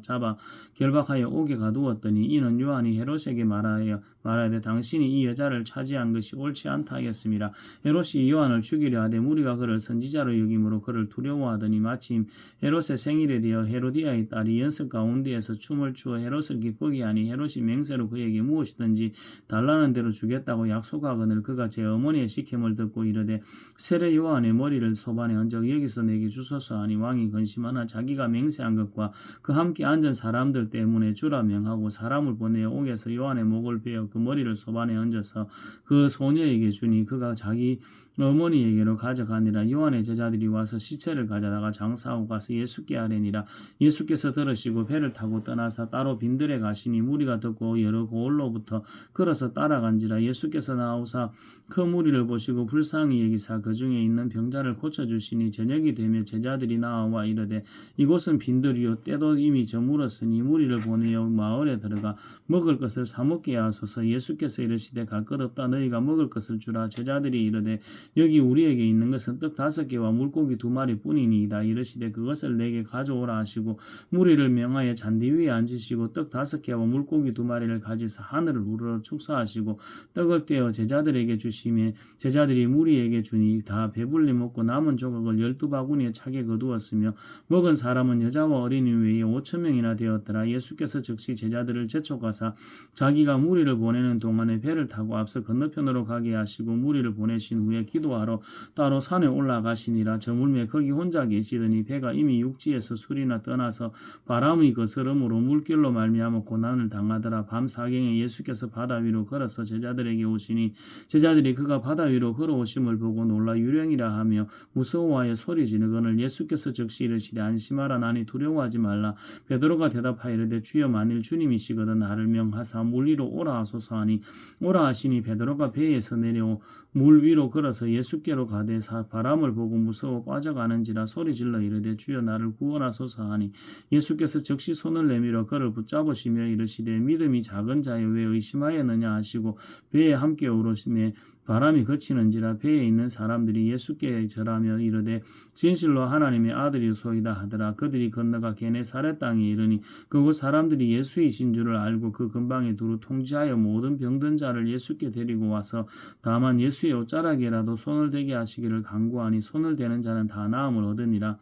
잡아 결박하여 옥에 가두었더니 이는 요한이 헤롯에게 말하되 당신이 이 여자를 차지한 것이 옳지 않다 하였습니다. 헤롯이 요한을 죽이려 하되 무리가 그를 선지자로 여김으로 그를 두려워하더니 마침 헤롯의 생일에 되어 헤로디아의 딸이 연습 가운데에서 춤을 추어 헤롯을 기쁘게 하니 헤롯이 맹세로 그에게 무엇이든지 달라는 대로 주겠다고 약속하거늘 그가 제 어머니의 시켐을 듣고 이르되 세례 요한의 머리를 소반에 얹어 여기서 내게 주소서 하니 왕이 근심하나 자기가 맹세한 것과 그 함께 앉은 사람들 때문에 주라 명하고 사람을 보내어 옥에서 요한의 목을 베어 그 머리를 소반에 얹어서 그 소녀에게 주니 그가 자기 어머니에게로 가져가니라. 요한의 제자들이 와서 시체를 가져다가 장사하고 가서 예수께 아뢰니라. 예수께서 들으시고 배를 타고 떠나사 따로 빈들에 가시니 무리가 듣고 여러 고을로부터 걸어서 따라간지라. 예수께서 나오사 큰 무리를 보시고 불쌍히 여기사 그 중에 있는 병자를 고쳐주시니 저녁이 되며 제자들이 나와 이르되 이곳은 빈들이요 때도 이미 저물었으니 무리를 보내어 마을에 들어가 먹을 것을 사 먹게 하소서. 예수께서 이르시되 갈 것 없다 너희가 먹을 것을 주라. 제자들이 이르되 여기 우리에게 있는 것은 떡 5개와 물고기 2마리 뿐이니이다. 이르시되 그것을 내게 가져오라 하시고 무리를 명하여 잔디 위에 앉으시고 떡 5개와 물고기 2마리를 가지사 하늘을 우러러 축사하시고 떡을 떼어 제자들에게 주시며 제자들이 무리에게 주니 다 배불리 먹고 남은 조각을 12바구니에 차게 거두었으며 먹은 사람은 여자와 어린이 외에 5,000명이나 되었더라. 예수께서 즉시 제자들을 재촉하사 자기가 무리를 보내는 동안에 배를 타고 앞서 건너편으로 가게 하시고 무리를 보내신 후에 기도하러 따로 산에 올라가시니라. 저물매 거기 혼자 계시더니 배가 이미 육지에서 술이나 떠나서 바람이 거스름으로 물길로 말미암아 고난을 당하더라. 밤 사경에 예수께서 바다 위로 걸어서 제자들에게 오시니 제자들이 그가 바다 위로 걸어오심을 보고 놀라 유령이라 하며 무서워하여 소리 지르거늘 예수께서 즉시 이르시되 안심하라 나니 두려워하지 말라. 베드로가 대답하여 이르되 주여 만일 주님이시거든 나를 명하사 물 위로 오라 하소서 하니 오라 하시니 베드로가 배에서 내려 물 위로 걸어서 예수께로 가되 바람을 보고 무서워 빠져가는지라 소리질러 이르되 주여 나를 구원하소서 하니 예수께서 즉시 손을 내밀어 그를 붙잡으시며 이르시되 믿음이 작은 자여 왜 의심하였느냐 하시고 배에 함께 오르시며 바람이 그치는지라. 배에 있는 사람들이 예수께 절하며 이르되 진실로 하나님의 아들이소이다 하더라. 그들이 건너가 게네사렛 땅에 이르니 그곳 사람들이 예수이신 줄을 알고 그 근방에 두루 통지하여 모든 병든 자를 예수께 데리고 와서 다만 예수의 옷자락에라도 손을 대게 하시기를 간구하니 손을 대는 자는 다 나음을 얻으니라.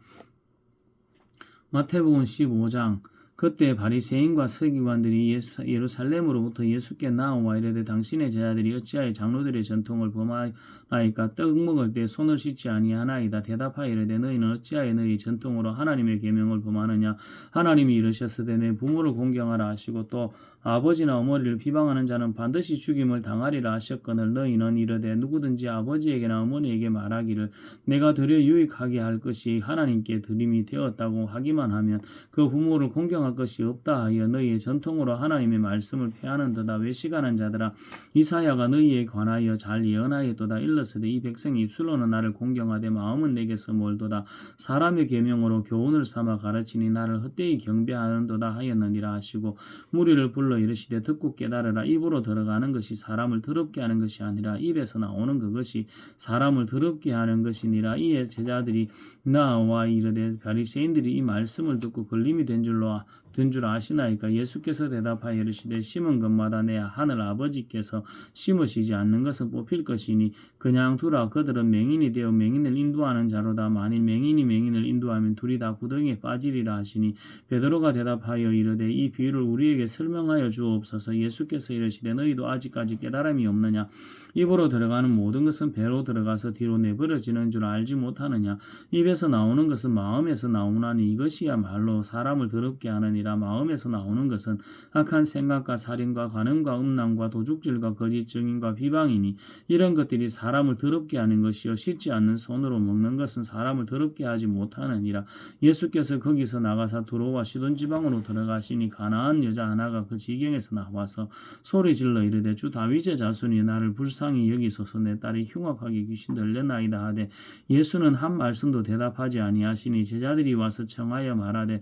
마태복음 15장. 그때 바리새인과 서기관들이 예루살렘으로부터 예수께 나오와 이르되 당신의 제자들이 어찌하여 장로들의 전통을 범하나이까? 떡 먹을 때 손을 씻지 아니하나이다. 대답하여 이르되 너희는 어찌하여 너희 전통으로 하나님의 계명을 범하느냐? 하나님이 이르셨으되 내 부모를 공경하라 하시고 또 아버지나 어머니를 비방하는 자는 반드시 죽임을 당하리라 하셨거늘 너희는 이르되 누구든지 아버지에게나 어머니에게 말하기를 내가 드려 유익하게 할 것이 하나님께 드림이 되었다고 하기만 하면 그 부모를 공경할 것이 없다 하여 너희의 전통으로 하나님의 말씀을 폐하는도다. 외식하는 자들아 이사야가 너희에 관하여 잘 예언하였도다. 일러서되 이 백성이 입술로는 나를 공경하되 마음은 내게서 멀도다. 사람의 계명으로 교훈을 삼아 가르치니 나를 헛되이 경배하는도다 하였느니라 하시고 무리를 불러 이르시되 듣고 깨달으라. 입으로 들어가는 것이 사람을 더럽게 하는 것이 아니라 입에서 나오는 그것이 사람을 더럽게 하는 것이니라. 이에 제자들이 나와 이르되 바리새인들이 이 말씀을 듣고 걸림이 된 줄 아시나이까? 예수께서 대답하여 이르시되 심은 것마다 내 하늘 아버지께서 심으시지 않는 것은 뽑힐 것이니 그냥 두라. 그들은 맹인이 되어 맹인을 인도하는 자로다. 만일 맹인이 맹인을 인도하면 둘이 다 구덩이에 빠지리라 하시니 베드로가 대답하여 이르되 이 비유를 우리에게 설명하여 주옵소서. 예수께서 이르시되 너희도 아직까지 깨달음이 없느냐? 입으로 들어가는 모든 것은 배로 들어가서 뒤로 내버려지는 줄 알지 못하느냐? 입에서 나오는 것은 마음에서 나오나니 이것이야말로 사람을 더럽게 하는 하느니라. 마음에서 나오는 것은 악한 생각과 살인과 간음과 음란과 도둑질과 거짓 증인과 비방이니 이런 것들이 사람을 더럽게 하는 것이요 씻지 않는 손으로 먹는 것은 사람을 더럽게 하지 못하느니라. 예수께서 거기서 나가사 두로와 시돈 지방으로 들어가시니 가나안 여자 하나가 그 지경에서 나와서 소리질러 이르되 주 다윗의 자손이 나를 불쌍히 여기소서. 내 딸이 흉악하게 귀신 들렸나이다 하되 예수는 한 말씀도 대답하지 아니하시니 제자들이 와서 청하여 말하되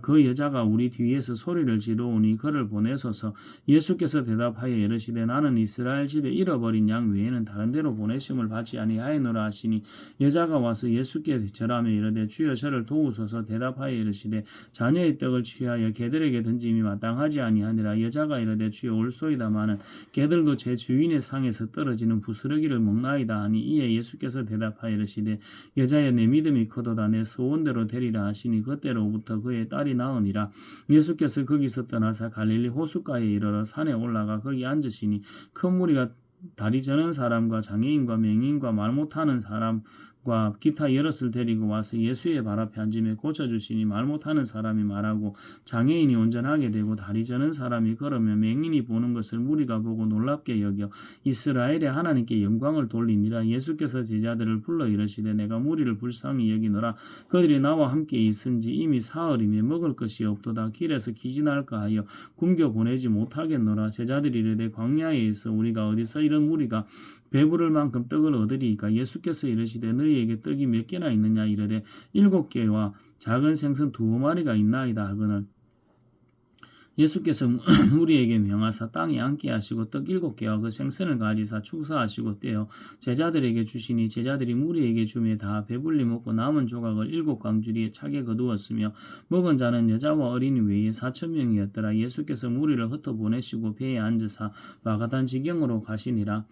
그 여자가 우리 뒤에서 소리를 지르오니 그를 보내소서. 예수께서 대답하여 이르시되 나는 이스라엘 집에 잃어버린 양 외에는 다른 데로 보내심을 받지 아니하였노라 하시니 여자가 와서 예수께 절하며 이르되 주여 저를 도우소서. 대답하여 이르시되 자녀의 떡을 취하여 개들에게 던짐이 마땅하지 아니하니라. 여자가 이르되 주여 올소이다마는 개들도 제 주인의 상에서 떨어지는 부스러기를 먹나이다 하니 이에 예수께서 대답하여 이르시되 여자여 내 믿음이 크도다. 내 소원대로 되리라 하시니 그때로부터 그의 딸이 나으니라. 예수께서 거기서 떠나사 갈릴리 호숫가에 이르러 산에 올라가 거기 앉으시니 큰 무리가 다리 저는 사람과 장애인과 맹인과 말 못하는 사람과 기타 여럿을 데리고 와서 예수의 발 앞에 앉으며 고쳐주시니 말 못하는 사람이 말하고 장애인이 온전하게 되고 다리 저는 사람이 걸으며 맹인이 보는 것을 무리가 보고 놀랍게 여겨 이스라엘의 하나님께 영광을 돌리니라. 예수께서 제자들을 불러 이르시되 내가 무리를 불쌍히 여기노라. 그들이 나와 함께 있은지 이미 사흘이며 먹을 것이 없도다. 길에서 기진할까 하여 굶겨 보내지 못하겠노라. 제자들이 이르되 광야에 있어 우리가 어디서 이런 무리가 배부를 만큼 떡을 얻으리이까. 예수께서 이르시되 너희에게 떡이 몇 개나 있느냐 이르되 7개와 작은 생선 2마리가 있나이다 하거늘 예수께서 무리에게 명하사 땅에 앉게 하시고 떡 7개와 그 생선을 가지사 축사하시고 떼어 제자들에게 주시니 제자들이 무리에게 주매 다 배불리 먹고 남은 조각을 7광주리에 차게 거두었으며 먹은 자는 여자와 어린이 외에 4,000명이었더라. 예수께서 무리를 흩어 보내시고 배에 앉으사 마가단 지경으로 가시니라.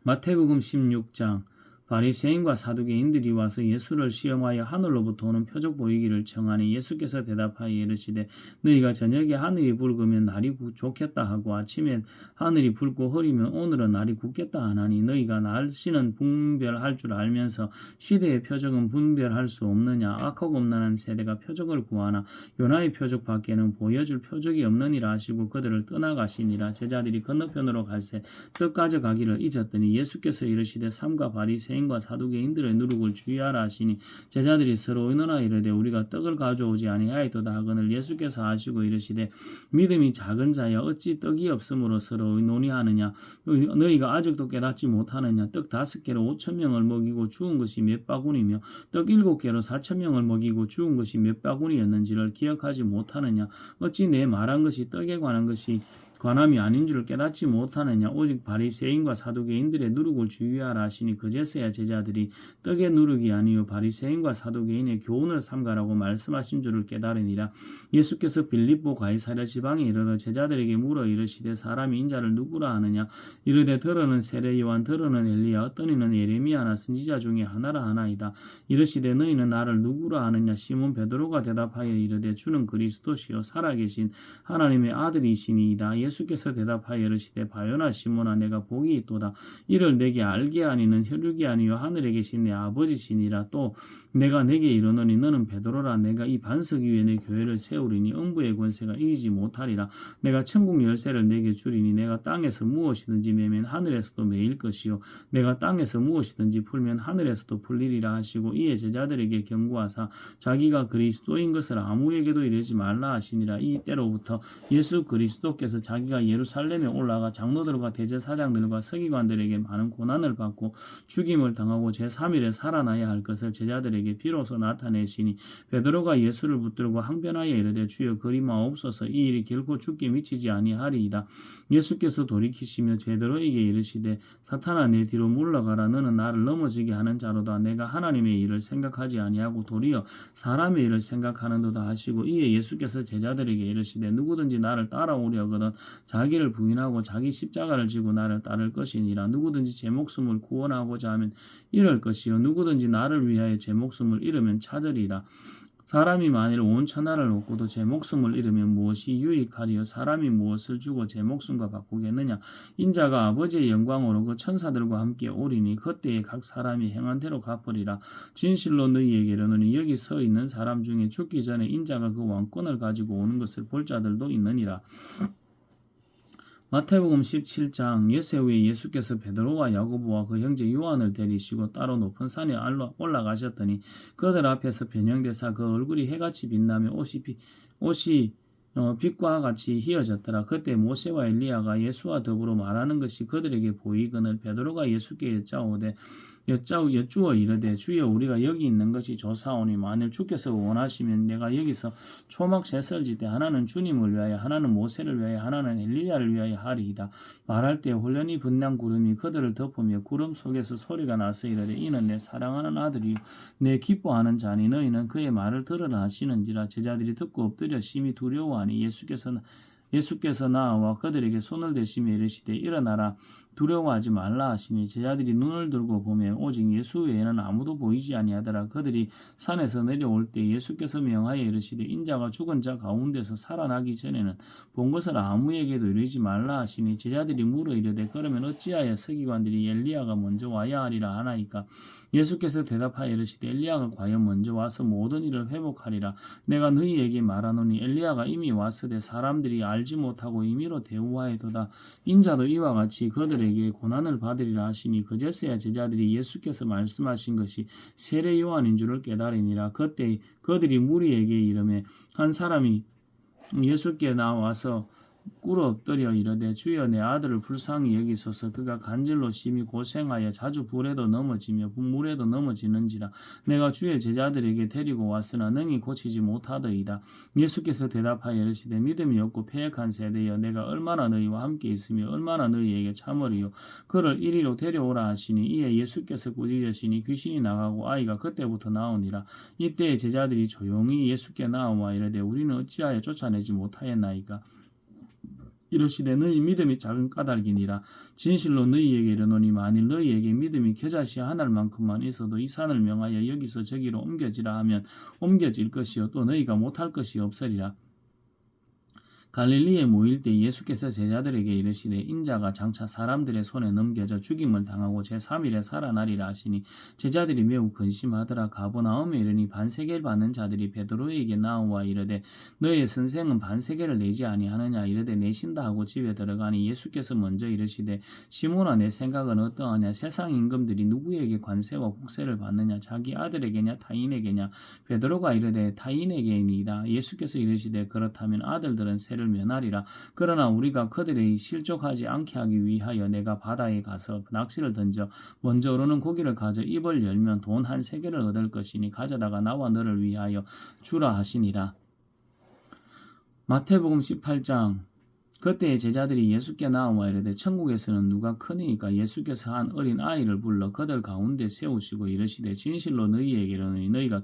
마태복음 16장. 바리새인과 사두개인들이 와서 예수를 시험하여 하늘로부터 오는 표적 보이기를 청하니 예수께서 대답하여 이르시되 너희가 저녁에 하늘이 붉으면 날이 좋겠다 하고 아침에 하늘이 붉고 흐리면 오늘은 날이 굳겠다 하나니 너희가 날씨는 분별할 줄 알면서 시대의 표적은 분별할 수 없느냐. 악하고 음란한 세대가 표적을 구하나 요나의 표적 밖에는 보여줄 표적이 없느니라 하시고 그들을 떠나가시니라. 제자들이 건너편으로 갈새 떡 가져가기를 잊었더니 예수께서 이르시되 삼가 바리새인 과 사두개인들의 누룩을 주의하라 하시니 제자들이 서로 의논하여 이르되 우리가 떡을 가져오지 아니하였도다 하거늘 예수께서 아시고 이르시되 믿음이 작은 자여 어찌 떡이 없으므로 서로 논의하느냐. 너희가 아직도 깨닫지 못하느냐. 떡 5개로 5,000명을 먹이고 주운 것이 몇 바구니며 떡 7개로 4,000명을 먹이고 주운 것이 몇 바구니였는지를 기억하지 못하느냐. 어찌 내 말한 것이 떡에 관한 것이 관함이 아닌 줄을 깨닫지 못하느냐. 오직 바리새인과 사두개인들의 누룩을 주의하라 하시니 그제서야 제자들이 떡의 누룩이 아니요 바리새인과 사두개인의 교훈을 삼가라고 말씀하신 줄을 깨달으니라. 예수께서 빌립보 가이사랴 지방에 이르러 제자들에게 물어 이르시되 사람이 인자를 누구라 하느냐. 이르되 더러는 세례 요한 더러는 엘리야 어떤 이는 예레미야나 선지자 중에 하나라 하나이다. 이르시되 너희는 나를 누구라 하느냐. 시몬 베드로가 대답하여 이르되 주는 그리스도시요 살아계신 하나님의 아들이시니이다. 예수께서 대답하여 이르시되 바요나 시몬아 내가 복이 있도다. 이를 내게 알게 하니는 혈육이 아니요 하늘에 계신 내 아버지시니라. 또 내가 내게 이르노니 너는 베드로라. 내가 이 반석 위에 내 교회를 세우리니 음부의 권세가 이기지 못하리라. 내가 천국 열쇠를 내게 주리니 내가 땅에서 무엇이든지 매면 하늘에서도 매일 것이요 내가 땅에서 무엇이든지 풀면 하늘에서도 풀리리라 하시고 이에 제자들에게 경고하사 자기가 그리스도인 것을 아무에게도 이르지 말라 하시니라. 이 때로부터 예수 그리스도께서 자기가 예루살렘에 올라가 장로들과 대제사장들과 서기관들에게 많은 고난을 받고 죽임을 당하고 제3일에 살아나야 할 것을 제자들에게 비로소 나타내시니 베드로가 예수를 붙들고 항변하여 이르되 주여 그리마옵소서. 이 일이 결코 죽게 미치지 아니하리이다. 예수께서 돌이키시며 베드로에게 이르시되 사탄아 내 뒤로 물러가라. 너는 나를 넘어지게 하는 자로다. 내가 하나님의 일을 생각하지 아니하고 도리어 사람의 일을 생각하는도다 하시고 이에 예수께서 제자들에게 이르시되 누구든지 나를 따라오려거든 자기를 부인하고 자기 십자가를 지고 나를 따를 것이니라. 누구든지 제 목숨을 구원하고자 하면 잃을 것이요 누구든지 나를 위하여 제 목숨을 잃으면 찾으리라. 사람이 만일 온 천하를 얻고도 제 목숨을 잃으면 무엇이 유익하리요? 사람이 무엇을 주고 제 목숨과 바꾸겠느냐? 인자가 아버지의 영광으로 그 천사들과 함께 오리니 그때에 각 사람이 행한 대로 갚으리라. 진실로 너희에게 이르노니 여기 서 있는 사람 중에 죽기 전에 인자가 그 왕권을 가지고 오는 것을 볼 자들도 있느니라. 마태복음 17장 예세 후에 예수께서 베드로와 야고보와 그 형제 요한을 데리시고 따로 높은 산에 올라가셨더니 그들 앞에서 변형되사 그 얼굴이 해같이 빛나며 옷이 빛과 같이 희어졌더라. 그때 모세와 엘리야가 예수와 더불어 말하는 것이 그들에게 보이거늘 베드로가 예수께 여쭈어 이르되 주여 우리가 여기 있는 것이 좋사오니 만일 주께서 원하시면 내가 여기서 초막 셋을 지되 하나는 주님을 위하여 하나는 모세를 위하여 하나는 엘리야를 위하여 하리이다. 말할 때 홀련히 분량 구름이 그들을 덮으며 구름 속에서 소리가 나서 이르되 이는 내 사랑하는 아들이요 내 기뻐하는 자니 너희는 그의 말을 들으라 하시는지라. 제자들이 듣고 엎드려 심히 두려워하니 예수께서 나와 그들에게 손을 대시며 이르시되 일어나라 두려워하지 말라 하시니 제자들이 눈을 들고 보면 오직 예수 외에는 아무도 보이지 아니하더라. 그들이 산에서 내려올 때 예수께서 명하여 이르시되 인자가 죽은 자 가운데서 살아나기 전에는 본 것을 아무에게도 이르지 말라 하시니 제자들이 물어 이르되 그러면 어찌하여 서기관들이 엘리야가 먼저 와야 하리라 하나이까? 예수께서 대답하여 이르시되 엘리야가 과연 먼저 와서 모든 일을 회복하리라. 내가 너희에게 말하노니 엘리야가 이미 왔으되 사람들이 알지 못하고 임의로 대우하여도다. 인자도 이와 같이 그들에게 고난을 받으리라 하시니 그제서야 제자들이 예수께서 말씀하신 것이 세례 요한인 줄을 깨달으니라. 그때 그들이 무리에게 이르매 한 사람이 예수께 나와서 꿇어 엎드려 이르되 주여 내 아들을 불쌍히 여기소서. 그가 간질로 심히 고생하여 자주 불에도 넘어지며 물에도 넘어지는지라. 내가 주의 제자들에게 데리고 왔으나 능히 고치지 못하더이다. 예수께서 대답하여 이르시되 믿음이 없고 패역한 세대여 내가 얼마나 너희와 함께 있으며 얼마나 너희에게 참으리요. 그를 이리로 데려오라 하시니 이에 예수께서 꾸짖으시니 귀신이 나가고 아이가 그때부터 나오니라. 이때 제자들이 조용히 예수께 나와 이르되 우리는 어찌하여 쫓아내지 못하였나이까? 이르시되 너희 믿음이 작은 까닭이니라. 진실로 너희에게 이르노니 만일 너희에게 믿음이 겨자씨 하늘만큼만 있어도 이 산을 명하여 여기서 저기로 옮겨지라 하면 옮겨질 것이요 또 너희가 못할 것이 없으리라. 갈릴리에 모일 때 예수께서 제자들에게 이르시되 인자가 장차 사람들의 손에 넘겨져 죽임을 당하고 제3일에 살아나리라 하시니 제자들이 매우 근심하더라. 가버나움에 이르니 반세계를 받는 자들이 베드로에게 나와 이르되 너의 선생은 반세계를 내지 아니하느냐? 이르되 내신다 하고 집에 들어가니 예수께서 먼저 이르시되 시몬아 내 생각은 어떠하냐? 세상 임금들이 누구에게 관세와 국세를 받느냐? 자기 아들에게냐 타인에게냐? 베드로가 이르되 타인에게니이다. 예수께서 이르시되 그렇다면 아들들은 세를 면하리라. 그러나 우리가 그들의 실족하지 않게 하기 위하여 내가 바다에 가서 낚시를 던져 먼저 오르는 고기를 가져 입을 열면 돈 한 세겔을 얻을 것이니 가져다가 나와 너를 위하여 주라 하시니라. 마태복음 18장 그때 제자들이 예수께 나와 이르되 천국에서는 누가 크니까? 예수께서 한 어린 아이를 불러 그들 가운데 세우시고 이르시되 진실로 너희에게 이르노니 너희가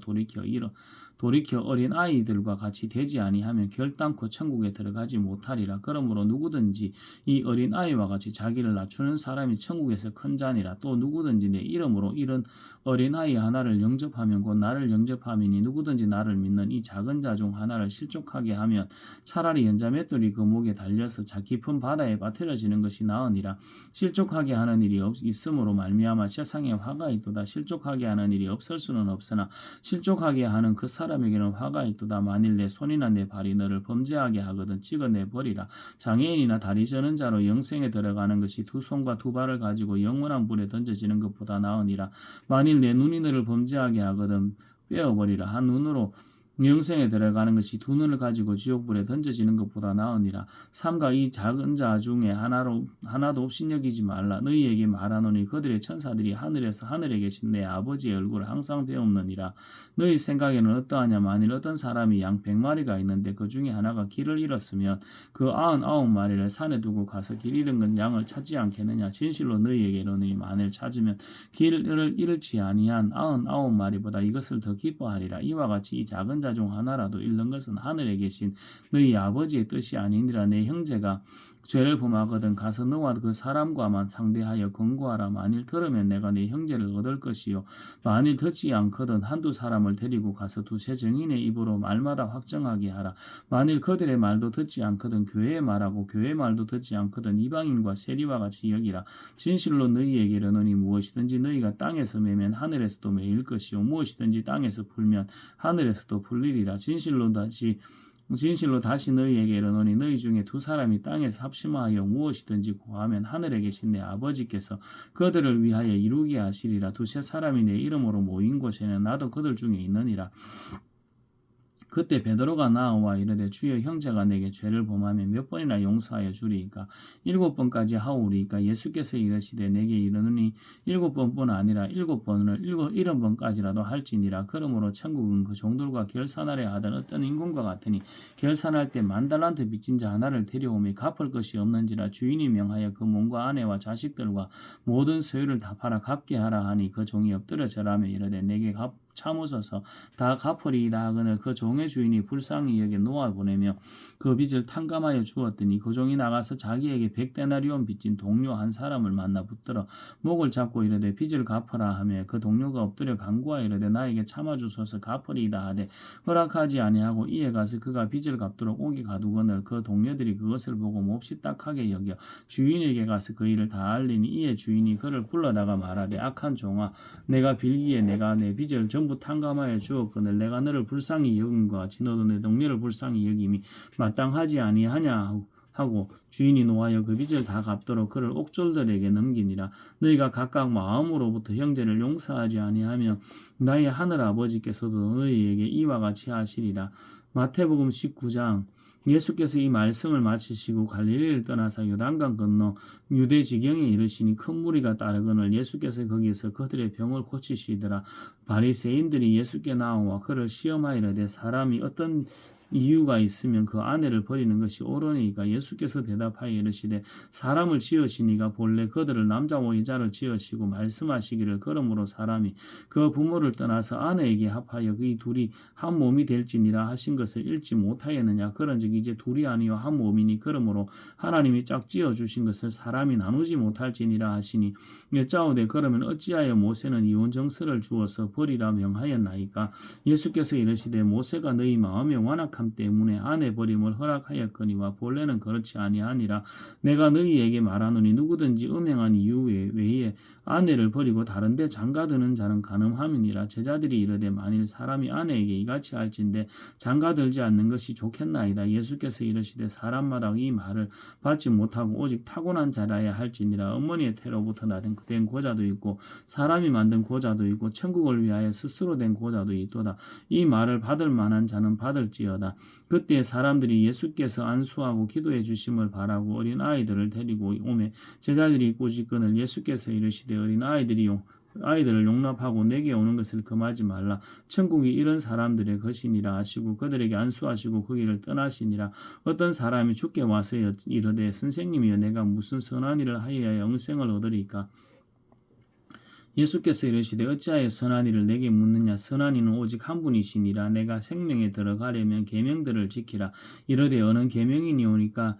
돌이켜 어린 아이들과 같이 되지 아니하면 결단코 천국에 들어가지 못하리라. 그러므로 누구든지 이 어린 아이와 같이 자기를 낮추는 사람이 천국에서 큰 자니라. 또 누구든지 내 이름으로 이런 어린 아이 하나를 영접하면 곧 나를 영접함이니 누구든지 나를 믿는 이 작은 자 중 하나를 실족하게 하면 차라리 연자맷돌이 그 목에 달려서 자 깊은 바다에 빠뜨려지는 것이 나으니라. 실족하게 하는 일이 있음으로 말미암아 세상에 화가 있도다. 실족하게 하는 일이 없을 수는 없으나 실족하게 하는 그 사람에게는 화가 있도다. 만일 내 손이나 내 발이 너를 범죄하게 하거든 찍어내 버리라. 장애인이나 다리 저는 자로 영생에 들어가는 것이 두 손과 두 발을 가지고 영원한 불에 던져지는 것보다 나으니라. 만일 내 눈이 너를 범죄하게 하거든 빼어버리라. 한 눈으로 영생에 들어가는 것이 두 눈을 가지고 지옥불에 던져지는 것보다 나으니라. 삼가 이 작은 자 중에 하나도 업신여기지 말라. 너희에게 말하노니 그들의 천사들이 하늘에서 하늘에 계신 내 아버지의 얼굴을 항상 배옵느니라. 너희 생각에는 어떠하냐? 만일 어떤 사람이 양 100마리가 있는데 그 중에 하나가 길을 잃었으면 그 99마리를 산에 두고 가서 길 잃은 건 양을 찾지 않겠느냐? 진실로 너희에게 이르노니 만일 찾으면 길을 잃지 아니한 99마리보다 이것을 더 기뻐하리라. 이와 같이 이 작은 자 중 하나라도 잃는 것은 하늘에 계신 너희 아버지의 뜻이 아니니라. 내 형제가 죄를 범하거든 가서 너와 그 사람과만 상대하여 권고하라. 만일 들으면 내가 네 형제를 얻을 것이요 만일 듣지 않거든 한두 사람을 데리고 가서 두세 증인의 입으로 말마다 확정하게 하라. 만일 그들의 말도 듣지 않거든 교회의 말하고 교회의 말도 듣지 않거든 이방인과 세리와 같이 여기라. 진실로 너희에게 이르노니 무엇이든지 너희가 땅에서 매면 하늘에서도 매일 것이요 무엇이든지 땅에서 풀면 하늘에서도 풀리리라. 진실로 다시 너희에게 이르노니 너희 중에 두 사람이 땅에서 합심하여 무엇이든지 구하면 하늘에 계신 내 아버지께서 그들을 위하여 이루게 하시리라. 두세 사람이 내 이름으로 모인 곳에는 나도 그들 중에 있느니라. 그때 베드로가 나와 이르되 주여 형제가 내게 죄를 범하면 몇 번이나 용서하여 주리이까 7번까지 하오리이까. 예수께서 이르시되 내게 이르노니 7번뿐 아니라 7번을 70번까지라도 할지니라. 그러므로 천국은 그 종들과 결산하려 하던 어떤 인군과 같으니 결산할 때 10,000달란트 빚진 자 하나를 데려오며 갚을 것이 없는지라. 주인이 명하여 그 몸과 아내와 자식들과 모든 소유를 다 팔아 갚게 하라 하니 그 종이 엎드려 절하며 이르되 내게 참으소서 다 갚으리이다 하거늘 그 종의 주인이 불쌍히 여겨 놓아 보내며 그 빚을 탕감하여 주었더니 그 종이 나가서 자기에게 100데나리온 빚진 동료 한 사람을 만나 붙들어 목을 잡고 이르되 빚을 갚으라 하며 그 동료가 엎드려 간구하여 이르되 나에게 참아주소서 갚으리이다 하되 허락하지 아니하고 이에 가서 그가 빚을 갚도록 옥에 가두거늘 그 동료들이 그것을 보고 몹시 딱하게 여겨 주인에게 가서 그 일을 다 알리니 이에 주인이 그를 불러다가 말하되 악한 종아 내가 빌기에 내가 내 빚을 전부 탕감하여 주었거늘 내가 너를 불쌍히 여김과 같이 너도 내 동료를 불쌍히 여김이 마땅하지 아니하냐 하고 주인이 노하여 그 빚을 다 갚도록 그를 옥졸들에게 넘기니라. 너희가 각각 마음으로부터 형제를 용서하지 아니하면 나의 하늘 아버지께서도 너희에게 이와 같이 하시리라. 마태복음 19장. 예수께서 이 말씀을 마치시고 갈릴리를 떠나서 요단강 건너 유대 지경에 이르시니 큰 무리가 따르거늘 예수께서 거기에서 그들의 병을 고치시더라. 바리새인들이 예수께 나와 그를 시험하이르되 사람이 어떤 이유가 있으면 그 아내를 버리는 것이 옳으니까. 예수께서 대답하여 이르시되 사람을 지으시니가 본래 그들을 남자와 여자를 지으시고 말씀하시기를 그러므로 사람이 그 부모를 떠나서 아내에게 합하여 이 둘이 한 몸이 될지니라 하신 것을 읽지 못하였느냐. 그런즉 이제 둘이 아니요 한 몸이니 그러므로 하나님이 짝 지어 주신 것을 사람이 나누지 못할지니라 하시니 여짜오되 그러면 어찌하여 모세는 이혼 정서를 주어서 버리라 명하였나이까. 예수께서 이르시되 모세가 너희 마음에 완악함 때문에 아내 버림을 허락하였거니와 본래는 그렇지 아니하니라. 내가 너희에게 말하노니 누구든지 음행한 이유 외에 아내를 버리고 다른데 장가드는 자는 간음함이니라. 제자들이 이르되 만일 사람이 아내에게 이같이 할진대 장가들지 않는 것이 좋겠나이다. 예수께서 이르시되 사람마다 이 말을 받지 못하고 오직 타고난 자라야 할지니라. 어머니의 태로부터 된 고자도 있고 사람이 만든 고자도 있고 천국을 위하여 스스로 된 고자도 있도다. 이 말을 받을 만한 자는 받을지어다. 그때 사람들이 예수께서 안수하고 기도해 주심을 바라고 어린 아이들을 데리고 오매 제자들이 꾸짖거늘 예수께서 이르시되 어린 아이들을 용납하고 내게 오는 것을 금하지 말라. 천국이 이런 사람들의 것이니라 하시고 그들에게 안수하시고 그 길을 떠나시니라. 어떤 사람이 주께 와서 이르되 선생님이여 내가 무슨 선한 일을 하여야 영생을 얻으리까. 예수께서 이르시되 어찌하여 선한 이를 내게 묻느냐. 선한 이는 오직 한 분이시니라. 내가 생명에 들어가려면 계명들을 지키라. 이르되 어느 계명이오니까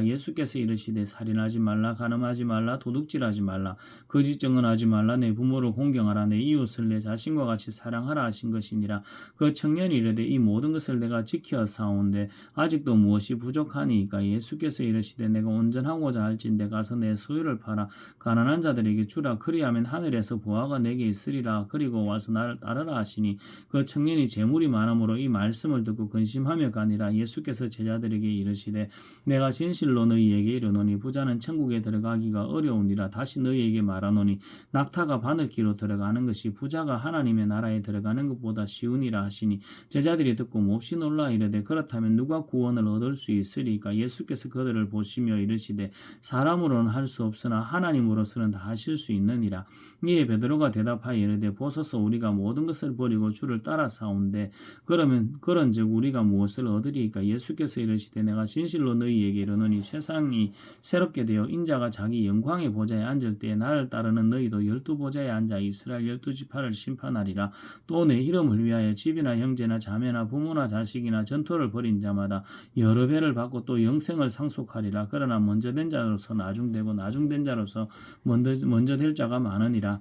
예수께서 이르시되 살인하지 말라 간음하지 말라 도둑질하지 말라 거짓 증언하지 말라 내 부모를 공경하라 내 이웃을 내 자신과 같이 사랑하라 하신 것이니라. 그 청년이 이르되 이 모든 것을 내가 지켜 사오는데 아직도 무엇이 부족하니까. 예수께서 이르시되 내가 온전하고자 할진대 가서 내 소유를 팔아 가난한 자들에게 주라. 그리하면 하늘에서 보화가 내게 있으리라. 그리고 와서 나를 따르라 하시니 그 청년이 재물이 많음으로 이 말씀을 듣고 근심하며 가니라. 예수께서 제자들에게 이르시되 내가 진실로 너희에게 이르노니 부자는 천국에 들어가기가 어려우니라. 다시 너희에게 말하노니 낙타가 바늘기로 들어가는 것이 부자가 하나님의 나라에 들어가는 것보다 쉬우니라 하시니 제자들이 듣고 몹시 놀라 이르되 그렇다면 누가 구원을 얻을 수 있으리까. 예수께서 그들을 보시며 이르시되 사람으로는 할 수 없으나 하나님으로서는 다 하실 수 있느니라. 이에 베드로가 대답하여 이르되 보소서 우리가 모든 것을 버리고 주를 따라 사온데 그러면 그런즉 우리가 무엇을 얻으리까. 예수께서 이르시되 내가 진실로 너희에게 이르노니 세상이 새롭게 되어 인자가 자기 영광의 보좌에 앉을 때에 나를 따르는 너희도 12보좌에 앉아 이스라엘 12지파를 심판하리라. 또 내 이름을 위하여 집이나 형제나 자매나 부모나 자식이나 전토를 벌인 자마다 여러 배를 받고 또 영생을 상속하리라. 그러나 먼저 된 자로서 나중되고 나중된 자로서 먼저 될 자가 많으니라.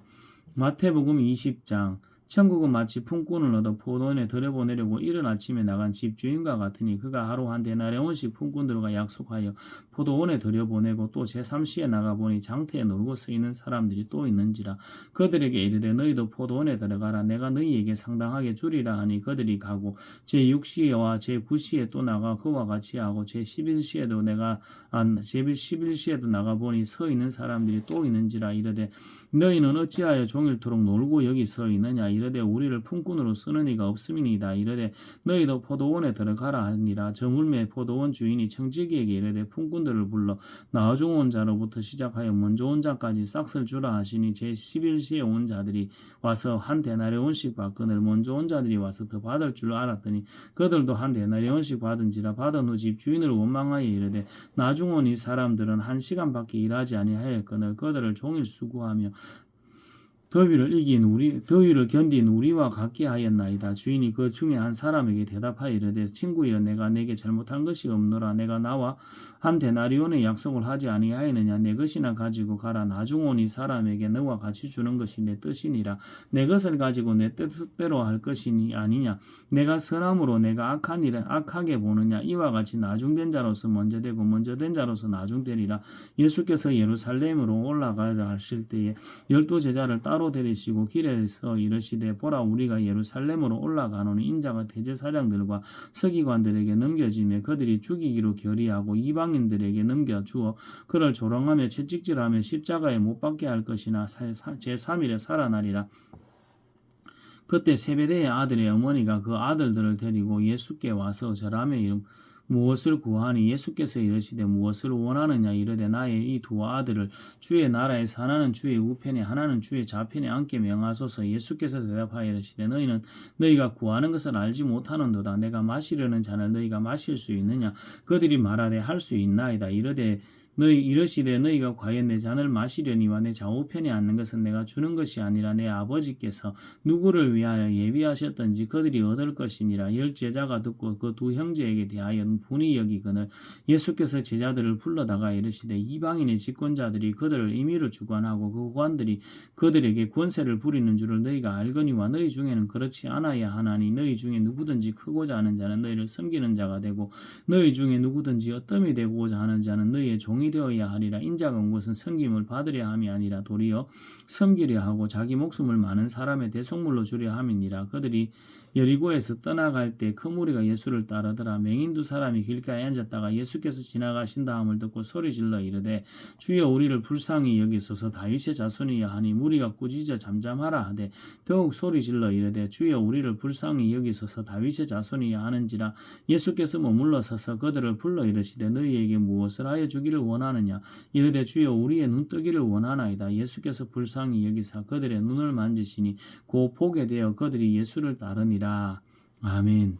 마태복음 20장. 천국은 마치 품꾼을 얻어 포도원에 들여보내려고 이른 아침에 나간 집주인과 같으니 그가 하루 한 데나리온씩 품꾼들과 약속하여 포도원에 들여보내고 또 제3시에 나가보니 장터에 놀고 서 있는 사람들이 또 있는지라. 그들에게 이르되 너희도 포도원에 들어가라. 내가 너희에게 상당하게 주리라 하니 그들이 가고 제6시와 제9시에 또 나가 그와 같이 하고 제11시에도 제11시에도 나가보니 서 있는 사람들이 또 있는지라. 이르되 너희는 어찌하여 종일토록 놀고 여기 서 있느냐. 이르되 우리를 품꾼으로 쓰는 이가 없음이니이다. 이르되 너희도 포도원에 들어가라 하니라. 저물매 포도원 주인이 청지기에게 이르되 품꾼들을 불러 나중 온 자로부터 시작하여 먼저 온 자까지 싹쓸 주라 하시니 제11시에 온 자들이 와서 한 데나리온씩 받거늘 먼저 온 자들이 와서 더 받을 줄 알았더니 그들도 한 데나리온씩 받은지라. 받은 후 집주인을 원망하여 이르되 나중 온 이 사람들은 1시간밖에 일하지 아니하였거늘 그들을 종일 수고하며 더위를 견딘 우리와 같게 하였나이다. 주인이 그 중에 한 사람에게 대답하여 이르되 친구여 내가 내게 잘못한 것이 없노라. 내가 나와 한 데나리온의 약속을 하지 아니하였느냐. 내 것이나 가지고 가라. 나중 온 이 사람에게 너와 같이 주는 것이 내 뜻이니라. 내 것을 가지고 내 뜻대로 할 것이니 아니냐. 내가 선함으로 내가 악한 일을 악하게 보느냐. 이와 같이 나중된 자로서 먼저 되고 먼저 된 자로서 나중되리라. 예수께서 예루살렘으로 올라가려 하실 때에 12제자를 따로 데리시고 길에서 이르시되 보라 우리가 예루살렘으로 올라가노니 인자가 대제사장들과 서기관들에게 넘겨지며 그들이 죽이기로 결의하고 이방인들에게 넘겨주어 그를 조롱하며 채찍질하며 십자가에 못 박게 할 것이나 제3일에 살아나리라. 그때 세베대의 아들의 어머니가 그 아들들을 데리고 예수께 와서 절하며 무엇을 구하니 예수께서 이르시되 무엇을 원하느냐. 이르되 나의 이 두 아들을 주의 나라에서 하나는 주의 우편에 하나는 주의 좌편에 앉게 명하소서. 예수께서 대답하여 이르시되 너희는 너희가 구하는 것을 알지 못하는도다. 내가 마시려는 잔을 너희가 마실 수 있느냐. 그들이 말하되 할 수 있나이다. 이르시되 너희가 과연 내 잔을 마시려니와 내 좌우편에 앉는 것은 내가 주는 것이 아니라 내 아버지께서 누구를 위하여 예비하셨던지 그들이 얻을 것이니라. 10제자가 듣고 그 두 형제에게 대하여 분이 여기거늘 예수께서 제자들을 불러다가 이르시되 이방인의 집권자들이 그들을 임의로 주관하고 그 관들이 그들에게 권세를 부리는 줄을 너희가 알거니와 너희 중에는 그렇지 않아야 하나니 너희 중에 누구든지 크고자 하는 자는 너희를 섬기는 자가 되고 너희 중에 누구든지 어뜸이 되고자 하는 자는 너희의 종이 되어야 하리라. 인자가 온 것은 섬김을 받으려 함이 아니라 도리어 섬기려 하고 자기 목숨을 많은 사람의 대속물로 주려 함이니라. 그들이 여리고에서 떠나갈 때 큰 무리가 예수를 따르더라. 맹인 두 사람이 길가에 앉았다가 예수께서 지나가신다 함을 듣고 소리질러 이르되 주여 우리를 불쌍히 여기소서. 다윗의 자손이야 하니 무리가 꾸짖어 잠잠하라 하되 더욱 소리질러 이르되 주여 우리를 불쌍히 여기소서. 다윗의 자손이야 하는지라. 예수께서 머물러 서서 그들을 불러 이르시되 너희에게 무엇을 하여 주기를 원하느냐. 이르되 주여 우리의 눈 뜨기를 원하나이다. 예수께서 불쌍히 여기사 그들의 눈을 만지시니 곧 보게 되어 그들이 예수를 따르니라. 아멘.